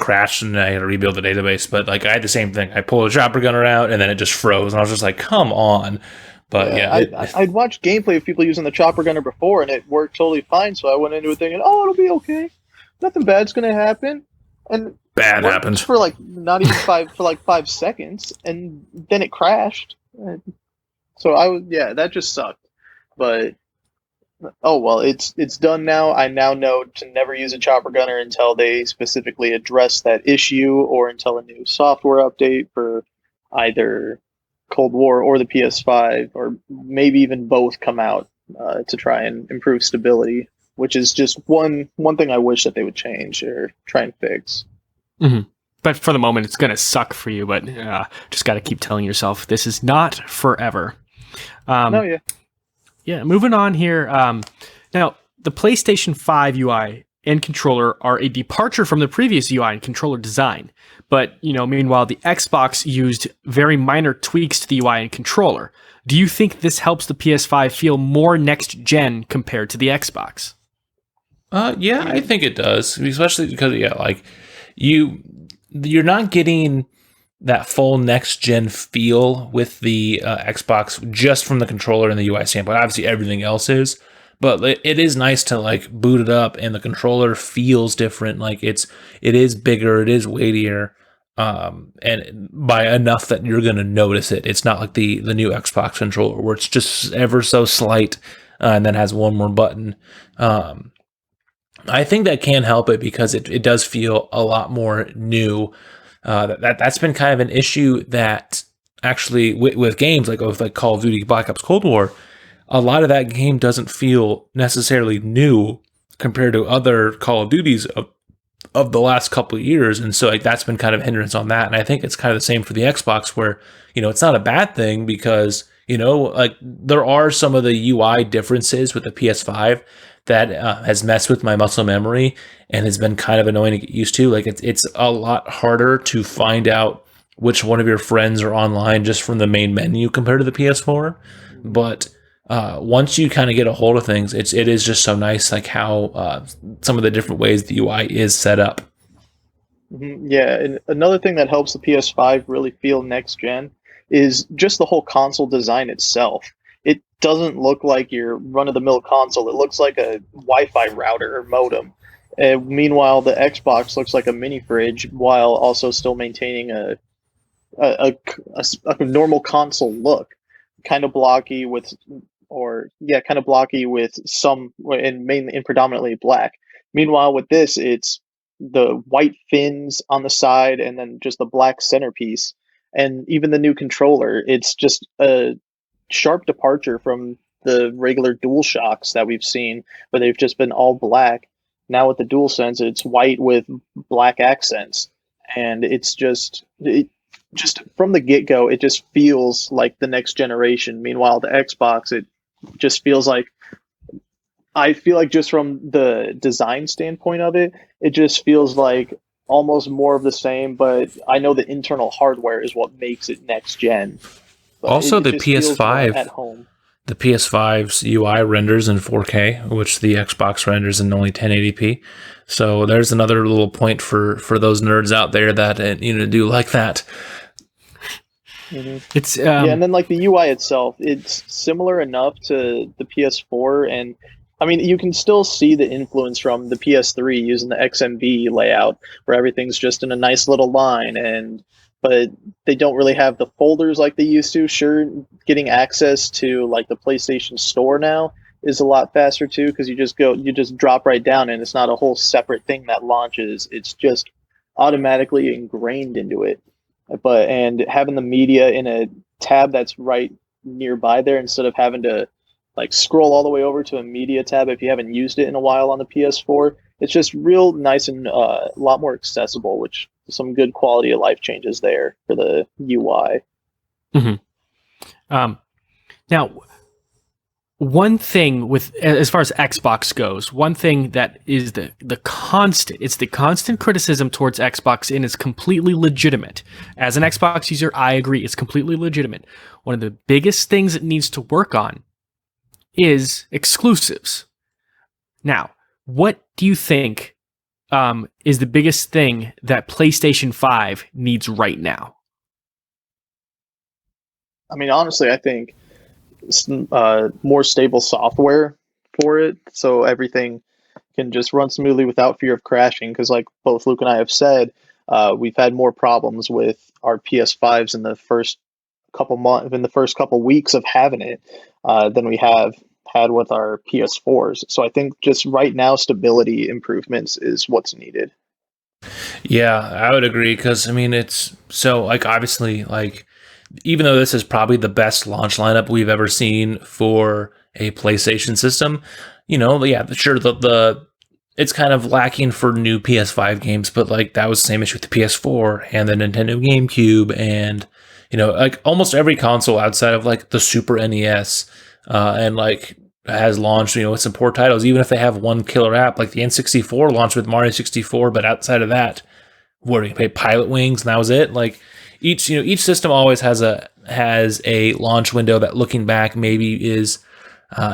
crashed and I had to rebuild the database. But like I had the same thing. I pulled a chopper gunner out and then it just froze, and I was just like, "Come on!" But I'd watched gameplay of people using the chopper gunner before, and it worked totally fine. So I went into it thinking, "Oh, it'll be okay. Nothing bad's gonna happen." And bad happened for like not even 5 seconds, and then it crashed. So that just sucked. But oh well, it's done now. I now know to never use a chopper gunner until they specifically address that issue, or until a new software update for either Cold War or the PS5, or maybe even both come out to try and improve stability. Which is just one thing I wish that they would change or try and fix. Mm-hmm. But for the moment, it's going to suck for you. But just got to keep telling yourself this is not forever. Yeah, moving on here. Now, the PlayStation 5 UI and controller are a departure from the previous UI and controller design. But, meanwhile, the Xbox used very minor tweaks to the UI and controller. Do you think this helps the PS5 feel more next-gen compared to the Xbox? Yeah, I think it does, especially because you're not getting that full next gen feel with the Xbox just from the controller and the UI standpoint. Obviously, everything else is, but it is nice to like boot it up and the controller feels different. Like it is bigger, it is weightier, and by enough that you're gonna notice it. It's not like the new Xbox controller where it's just ever so slight and then has one more button. I think that can help it because it does feel a lot more new. That's been kind of an issue that actually with games like Call of Duty Black Ops Cold War, a lot of that game doesn't feel necessarily new compared to other Call of Duties of the last couple of years. And so that's been kind of a hindrance on that. And I think it's kind of the same for the Xbox where, it's not a bad thing because, there are some of the UI differences with the PS5 that has messed with my muscle memory and has been kind of annoying to get used to. Like it's a lot harder to find out which one of your friends are online just from the main menu compared to the PS4. But once you kind of get a hold of things, it is just so nice, like how some of the different ways the UI is set up. Mm-hmm. Yeah, and another thing that helps the PS5 really feel next gen is just the whole console design itself. It doesn't look like your run-of-the-mill console. It looks like a Wi-Fi router or modem. Meanwhile, the Xbox looks like a mini fridge while also still maintaining a normal console look. Kind of blocky with some, and predominantly black. Meanwhile, with this, it's the white fins on the side and then just the black centerpiece. And even the new controller, it's just a sharp departure from the regular DualShocks that we've seen, where they've just been all black. Now with the DualSense, it's white with black accents, and it's just from the get go, it just feels like the next generation. Meanwhile, the Xbox, it just feels like, I feel like just from the design standpoint of it, it just feels like almost more of the same. But I know the internal hardware is what makes it next gen. But Also, it the just feels more PS5, at home. the PS5's UI renders in 4K, which the Xbox renders in only 1080p. So there's another little point for those nerds out there that do like that. Mm-hmm. It's yeah, and then like the UI itself, it's similar enough to the PS4, and I mean you can still see the influence from the PS3 using the XMB layout, where everything's just in a nice little line, but they don't really have the folders like they used to. Sure, getting access to like the PlayStation Store now is a lot faster too, because you just drop right down, and it's not a whole separate thing that launches. It's just automatically ingrained into it. And having the media in a tab that's right nearby there, instead of having to like scroll all the way over to a media tab if you haven't used it in a while on the PS4, it's just real nice and a lot more accessible, which some good quality of life changes there for the UI. Mm-hmm. Now, one thing with as far as Xbox goes, one thing that is the constant criticism towards Xbox, and it's completely legitimate. As an Xbox user, I agree, it's completely legitimate. One of the biggest things it needs to work on is exclusives. Now, what do you think is the biggest thing that PlayStation 5 needs right now? I mean, honestly, I think more stable software for it, so everything can just run smoothly without fear of crashing. Because, like both Luke and I have said, we've had more problems with our PS5s in the first couple weeks of having it than we have had with our PS4s. So I think just right now, stability improvements is what's needed. Yeah, I would agree, because I mean it's so like obviously like even though this is probably the best launch lineup we've ever seen for a PlayStation system, yeah, sure, the it's kind of lacking for new PS5 games, but like that was the same issue with the PS4 and the Nintendo GameCube, and like almost every console outside of like the Super NES and like has launched with some poor titles, even if they have one killer app. Like the N64 launched with Mario 64, but outside of that, what do you pay? Pilot Wings, and that was it. Like each system always has a launch window that, looking back, maybe is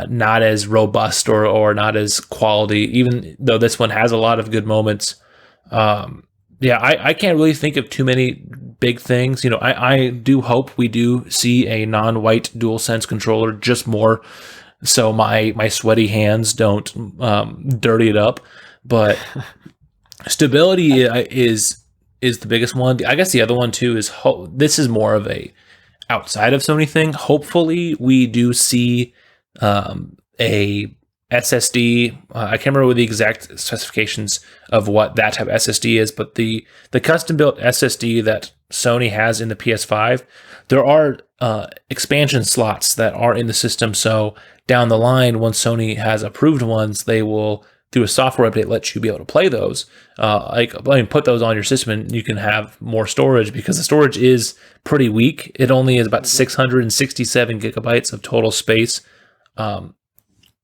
not as robust or not as quality, even though this one has a lot of good moments. Yeah, I can't really think of too many big things. I do hope we do see a non-white DualSense controller, just more so my sweaty hands don't dirty it up. But stability is the biggest one. I guess the other one too is this is more of a outside of Sony thing. Hopefully we do see a SSD. I can't remember the exact specifications of what that type of SSD is, but the custom built SSD that Sony has in the PS5, there are expansion slots that are in the system. So down the line, once Sony has approved ones, they will, through a software update, let you be able to play those. Put those on your system, and you can have more storage, because the storage is pretty weak. It only is about 667 gigabytes of total space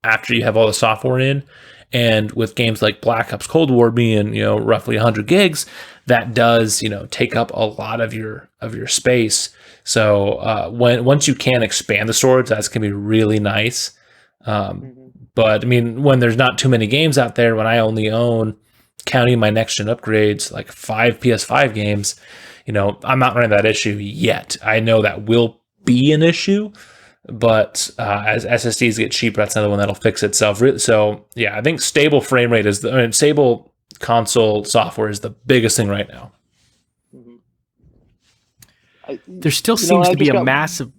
after you have all the software in. And with games like Black Ops Cold War being roughly 100 gigs, that does take up a lot of your space. So once you can expand the storage, that's gonna be really nice. But I mean, when there's not too many games out there, when I only own, counting my next gen upgrades, like 5 PS5 games, I'm not running that issue yet. I know that will be an issue, but as SSDs get cheaper, that's another one that'll fix itself. So yeah, I think stable frame rate stable console software is the biggest thing right now. There still seems to be a massive...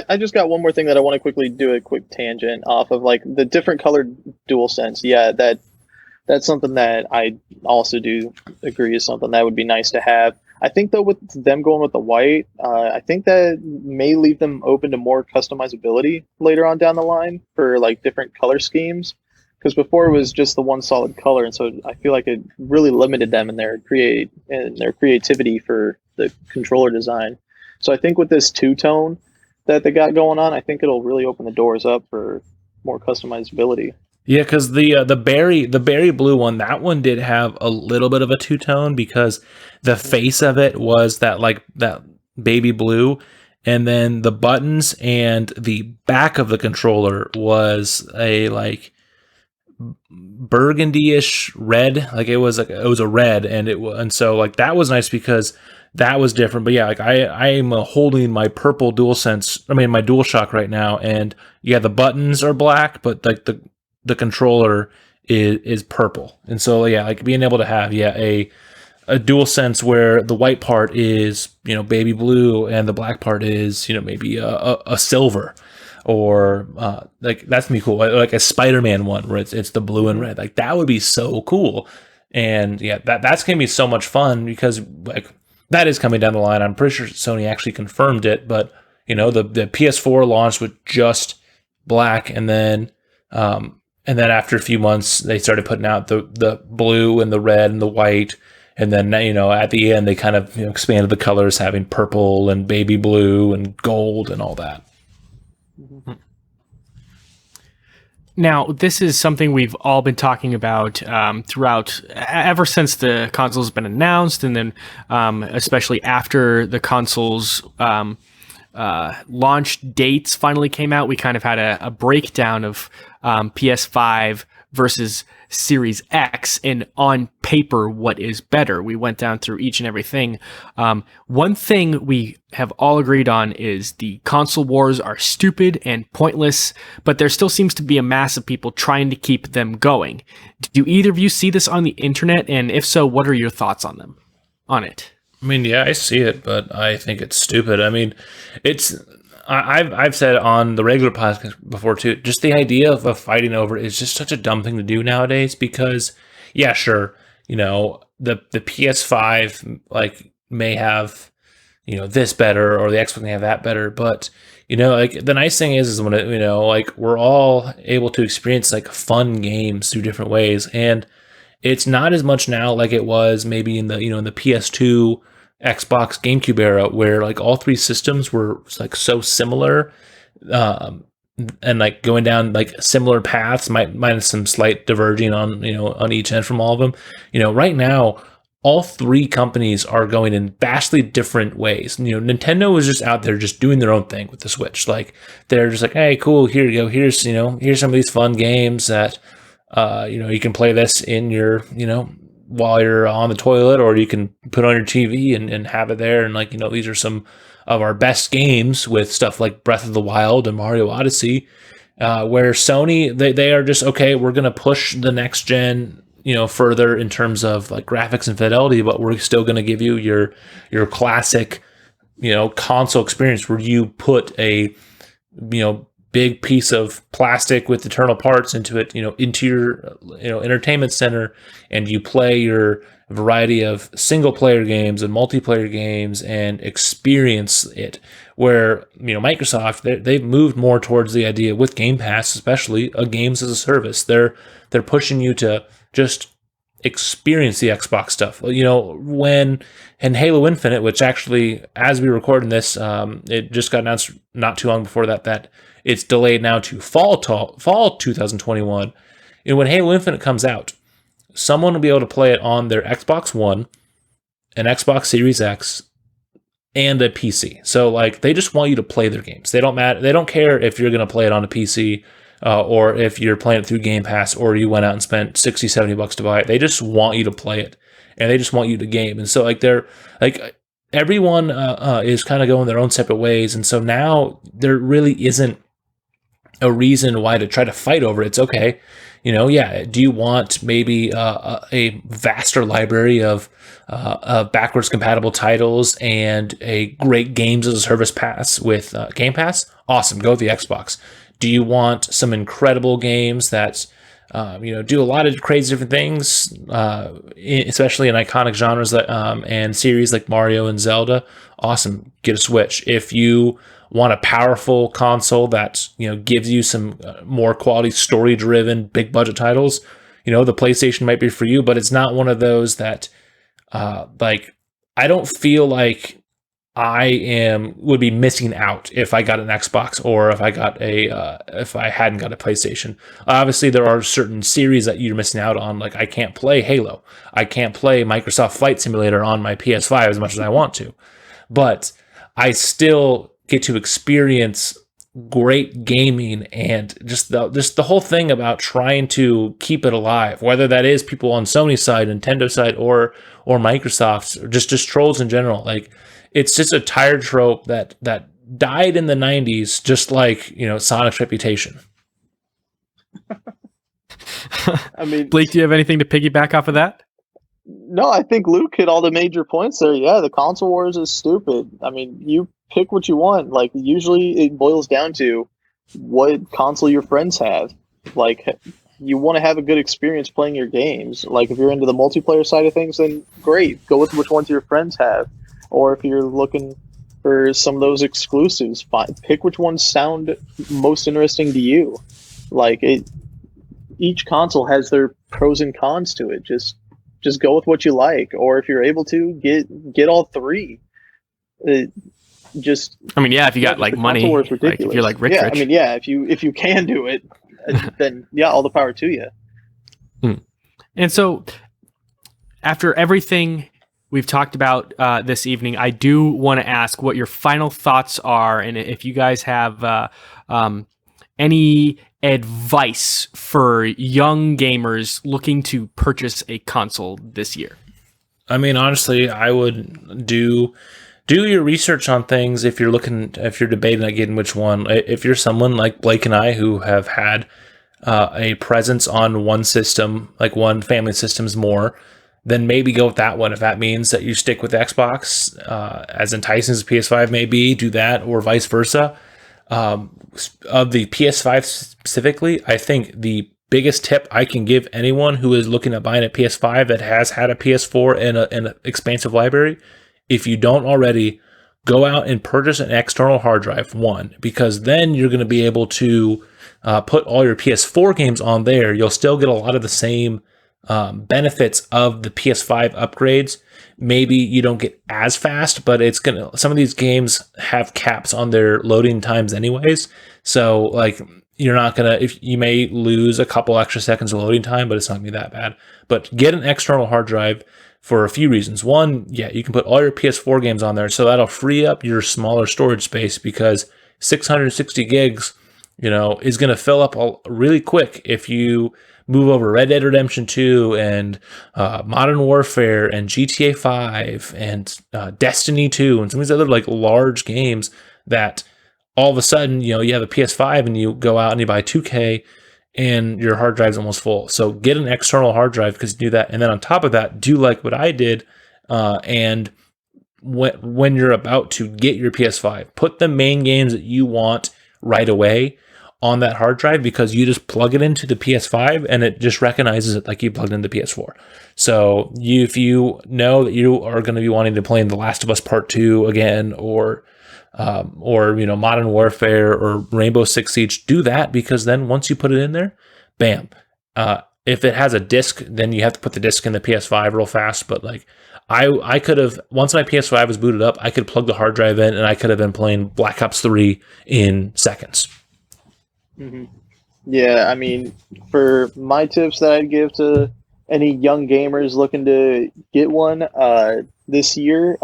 I just got one more thing that I want to quickly do a quick tangent off of, like the different colored DualSense. Yeah, that's something that I also do agree is something that would be nice to have. I think though with them going with the white, I think that may leave them open to more customizability later on down the line for like different color schemes. Because before it was just the one solid color, and so I feel like it really limited them in their creativity for the controller design. So I think with this two tone that they got going on, I think it'll really open the doors up for more customizability. Yeah, because the berry blue one, that one did have a little bit of a two tone because the face of it was that baby blue, and then the buttons and the back of the controller was a like burgundy-ish red. Like it was a red, and so like that was nice because that was different. But yeah, like I am holding my purple DualSense, my DualShock right now, and yeah, the buttons are black, but like the controller is purple. And so yeah, like being able to have a DualSense where the white part is baby blue and the black part is maybe a silver, or like that's gonna be cool. Like a Spider-Man one where it's the blue and red. Like that would be so cool. And yeah, that's gonna be so much fun because like that is coming down the line. I'm pretty sure Sony actually confirmed it, but the PS4 launched with just black, and then after a few months they started putting out the blue and the red and the white, and then at the end they kind of expanded the colors, having purple and baby blue and gold and all that. Now, this is something we've all been talking about throughout, ever since the console's been announced, and then especially after the console's launch dates finally came out. We kind of had a breakdown of PS5 versus Series X, and on paper, what is better. We went down through each and everything. One thing we have all agreed on is the console wars are stupid and pointless, but there still seems to be a mass of people trying to keep them going. Do either of you see this on the internet? And if so, what are your thoughts on it? Yeah, I see it, but I think it's stupid. I've said on the regular podcast before too, just the idea of fighting over it is just such a dumb thing to do nowadays because, yeah, sure, the PS5 like may have, this better, or the Xbox may have that better, but like the nice thing is when it, like we're all able to experience like fun games through different ways, and it's not as much now like it was maybe in the in the PS2, Xbox, GameCube era, where like all three systems were like so similar, and like going down like similar paths, minus some slight diverging on on each end from all of them. Right now, all three companies are going in vastly different ways. Nintendo is just out there just doing their own thing with the Switch. Like they're just like, hey, cool, here you go. Here's some of these fun games that you can play this in your while you're on the toilet, or you can put on your TV and have it there. And like, these are some of our best games with stuff like Breath of the Wild and Mario Odyssey, where Sony, they are just, okay, we're going to push the next gen, further in terms of like graphics and fidelity, but we're still going to give you your classic, console experience where you put a, big piece of plastic with internal parts into it, into your, entertainment center, and you play your variety of single player games and multiplayer games and experience it. Where, Microsoft, they've moved more towards the idea with Game Pass, especially a games as a service. They're pushing you to just experience the Xbox stuff. When and Halo Infinite, which actually, as we recording this, it just got announced not too long before that it's delayed now to fall 2021. And when Halo Infinite comes out, someone will be able to play it on their Xbox One, an Xbox Series X, and a PC. So like they just want you to play their games. They don't care if you're going to play it on a PC, or if you're playing it through Game Pass, or you went out and spent $60-$70 to buy it. They just want you to play it, and they just want you to game. And so like they're like everyone is kind of going their own separate ways. And so now there really isn't a reason why to try to fight over it. It's okay. Do you want maybe a vaster library of backwards compatible titles and a great games as a service pass with Game Pass? Awesome. Go with the Xbox. Do you want some incredible games that do a lot of crazy different things, especially in iconic genres that and series like Mario and Zelda. Awesome, get a Switch. If you want a powerful console that gives you some more quality story-driven big budget titles, the PlayStation might be for you. But it's not one of those that I don't feel like I would be missing out if I got an Xbox or if I hadn't got a PlayStation. Obviously, there are certain series that you're missing out on. Like I can't play Halo, I can't play Microsoft Flight Simulator on my PS5 as much as I want to, but I still get to experience great gaming and just the whole thing about trying to keep it alive, whether that is people on Sony's side, Nintendo side, or Microsoft's, or just trolls in general. Like it's just a tired trope that died in the 90s, just like Sonic's reputation. I mean, Blake, do you have anything to piggyback off of that? no, I think Luke hit all the major points there. Yeah, the console wars is stupid. I mean, you pick what you want. Like, usually it boils down to what console your friends have. Like, you want to have a good experience playing your games. Like, if you're into the multiplayer side of things, then great. Go with which ones your friends have. Or if you're looking for some of those exclusives, pick which ones sound most interesting to you. Like, each console has their pros and cons to it. Just go with what you like, or if you're able to get all three. I mean, yeah, if you got like money, like if you're like rich. I mean, yeah, if you can do it, then yeah, all the power to you. And so, after everything we've talked about this evening, I do want to ask what your final thoughts are, and if you guys have any advice for young gamers looking to purchase a console this year. I mean, honestly, I would do your research on things if you're debating on getting which one. If you're someone like Blake and I who have had a presence on one system, like one family systems more, then maybe go with that one. If that means that you stick with Xbox, as enticing as PS5 may be, do that, or vice versa. Of the PS5 specifically, I think the biggest tip I can give anyone who is looking at buying a PS5 that has had a PS4 and an expansive library, if you don't already, go out and purchase an external hard drive, one, because then you're going to be able to put all your PS4 games on there. You'll still get a lot of the same benefits of the PS5 upgrades. Maybe you don't get as fast, but some of these games have caps on their loading times anyways. So like you're not if you may lose a couple extra seconds of loading time, but it's not gonna be that bad. But get an external hard drive for a few reasons. One, yeah, you can put all your PS4 games on there, so that'll free up your smaller storage space, because 660 gigs, is going to fill up really quick if you move over Red Dead Redemption 2 and Modern Warfare and GTA 5 and Destiny 2 and some of these other like large games that all of a sudden, you have a PS5 and you go out and you buy 2K and your hard drive's almost full. So get an external hard drive, because you do that. And then on top of that, do like what I did. And when you're about to get your PS5, put the main games that you want right away on that hard drive, because you just plug it into the PS5 and it just recognizes it like you plugged into the PS4. So if you know that you are going to be wanting to play in The Last of Us Part 2 again, or Modern Warfare or Rainbow Six Siege, do that, because then once you put it in there, bam. If it has a disc, then you have to put the disc in the PS5 real fast. But like I could have, once my PS5 was booted up, I could plug the hard drive in and I could have been playing Black Ops 3 in seconds. Mm-hmm. Yeah, I mean, for my tips that I'd give to any young gamers looking to get one this year,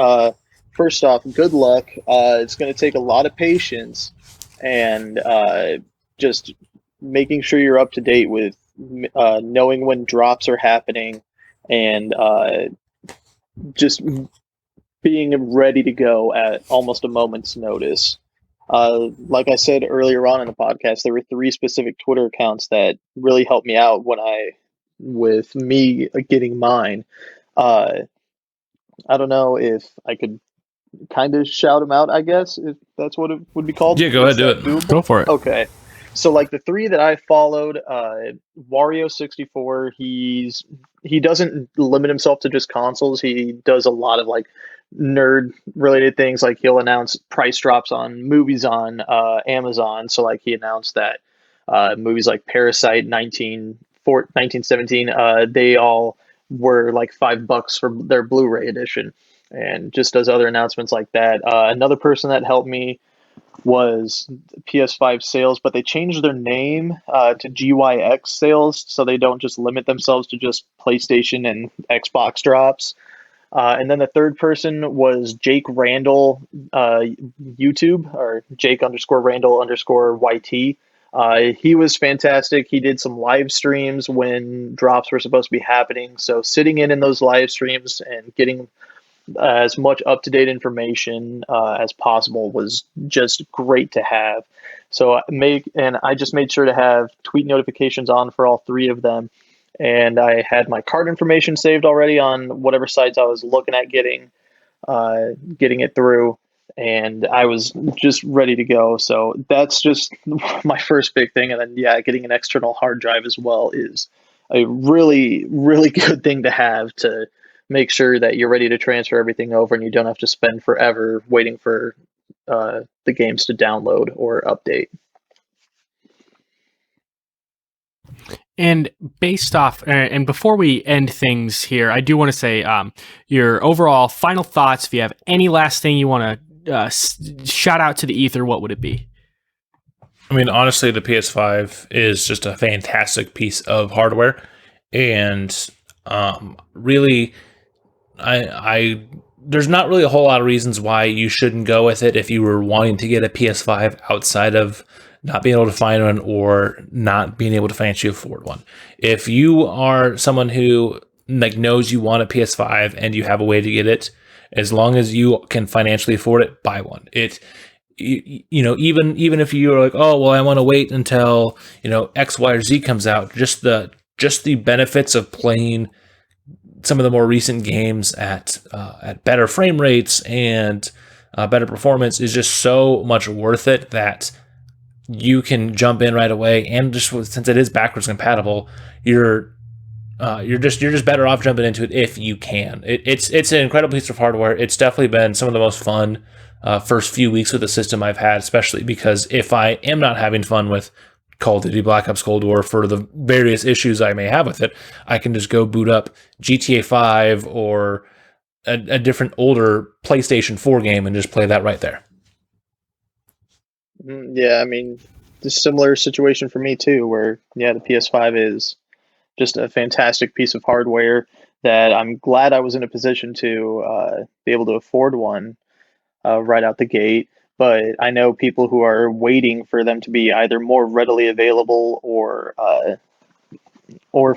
first off, good luck. It's going to take a lot of patience and just making sure you're up to date with knowing when drops are happening, and just being ready to go at almost a moment's notice. Like I said earlier on in the podcast, there were 3 specific Twitter accounts that really helped me out with me getting mine. I don't know if I could kind of shout them out, I guess, if that's what it would be called. Yeah, go ahead, do it. Go for it. Okay. So like the three that I followed, Wario 64, he doesn't limit himself to just consoles. He does a lot of like nerd related things. Like he'll announce price drops on movies on Amazon. So like he announced that movies like Parasite 1917, they all were like $5 for their Blu-ray edition, and just does other announcements like that. Another person that helped me was PS5 sales, but they changed their name to GYX sales, so they don't just limit themselves to just PlayStation and Xbox drops. And then the third person was Jake Randall, YouTube, or Jake underscore Randall underscore YT. He was fantastic. He did some live streams when drops were supposed to be happening. So sitting in those live streams and getting as much up to date information as possible was just great to have. So I just made sure to have tweet notifications on for all three of them, and I had my card information saved already on whatever sites I was looking at getting it through, and I was just ready to go. So that's just my first big thing, and then getting an external hard drive as well is a really really good thing to have to make sure that you're ready to transfer everything over and you don't have to spend forever waiting for the games to download or update. And based off, and before we end things here, I do want to say your overall final thoughts. If you have any last thing you want to shout out to the ether, what would it be? I mean, honestly, the PS5 is just a fantastic piece of hardware, and really, I there's not really a whole lot of reasons why you shouldn't go with it if you were wanting to get a PS5 outside of not being able to find one or not being able to financially afford one. If you are someone who like knows you want a PS5 and you have a way to get it, as long as you can financially afford it, buy one. Even if you're like, oh well, I want to wait until X, Y, or Z comes out, just the benefits of playing some of the more recent games at better frame rates and better performance is just so much worth it that you can jump in right away. And just since it is backwards compatible, you're just better off jumping into it if you can. It's an incredible piece of hardware. It's definitely been some of the most fun first few weeks with the system I've had, especially because if I am not having fun with Call of Duty Black Ops Cold War for the various issues I may have with it, I can just go boot up GTA 5 or a different older PlayStation 4 game and just play that right there. Yeah, I mean, the similar situation for me too, where the PS5 is just a fantastic piece of hardware that I'm glad I was in a position to be able to afford one right out the gate. But I know people who are waiting for them to be either more readily available or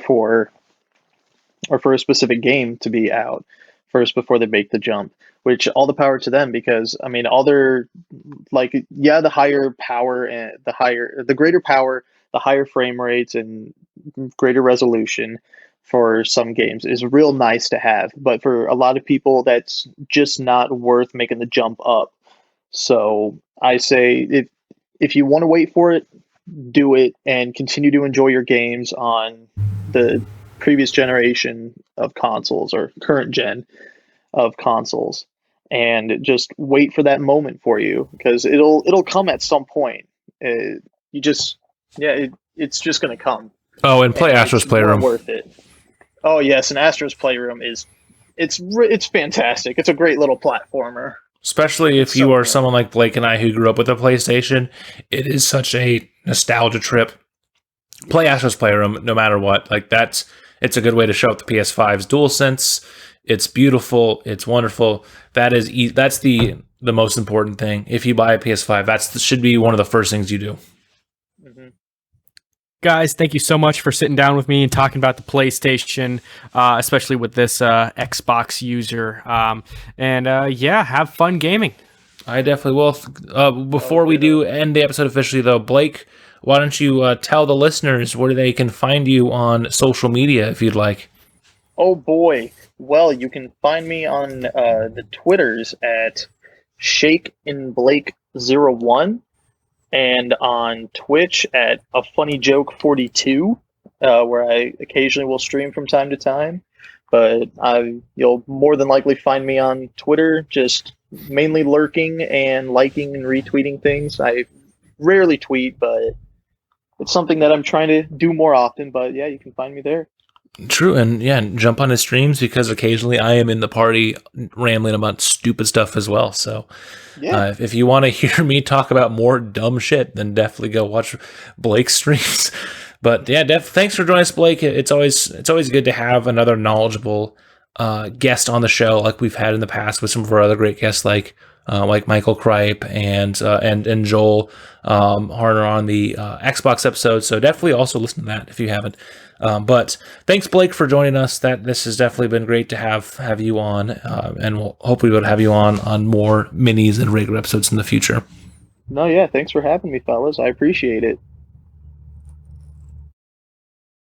for a specific game to be out first before they make the jump. Which all the power to them, because I mean, all their the higher power and the greater power, the higher frame rates and greater resolution for some games is real nice to have. But for a lot of people, that's just not worth making the jump up. So I say if you want to wait for it, do it and continue to enjoy your games on the previous generation of consoles or current gen of consoles, and just wait for that moment for you, because it'll come at some point. It's just going to come. Oh, and play Astro's Playroom. Worth it. Oh yes, and Astro's Playroom it's fantastic. It's a great little platformer. Especially if you are someone like Blake and I who grew up with a PlayStation, it is such a nostalgia trip. Play Astro's Playroom no matter what. It's a good way to show up the PS5's DualSense. It's beautiful. It's wonderful. That's the most important thing. If you buy a PS5, that should be one of the first things you do. Mm-hmm. Guys, thank you so much for sitting down with me and talking about the PlayStation, especially with this Xbox user. Have fun gaming. I definitely will. Before we do end the episode officially, though, Blake, why don't you tell the listeners where they can find you on social media if you'd like? Oh, boy. Well, you can find me on the Twitters at ShakeInBlake01. and on Twitch at a funny joke 42, where I occasionally will stream from time to time. But you'll more than likely find me on Twitter, just mainly lurking and liking and retweeting things. I rarely tweet, but it's something that I'm trying to do more often. But yeah, you can find me there. True, and yeah, jump on his streams because occasionally I am in the party rambling about stupid stuff as well. So, Yeah, if you want to hear me talk about more dumb shit, then definitely go watch Blake's streams. But yeah, thanks for joining us, Blake. It's always good to have another knowledgeable guest on the show, like we've had in the past with some of our other great guests, like Michael Kripe and Joel Harner on the Xbox episode. So definitely also listen to that if you haven't. But thanks, Blake, for joining us. This has definitely been great to have you on, and we'll hopefully we'll have you on more minis and regular episodes in the future. no, yeah, thanks for having me, fellas. I appreciate it.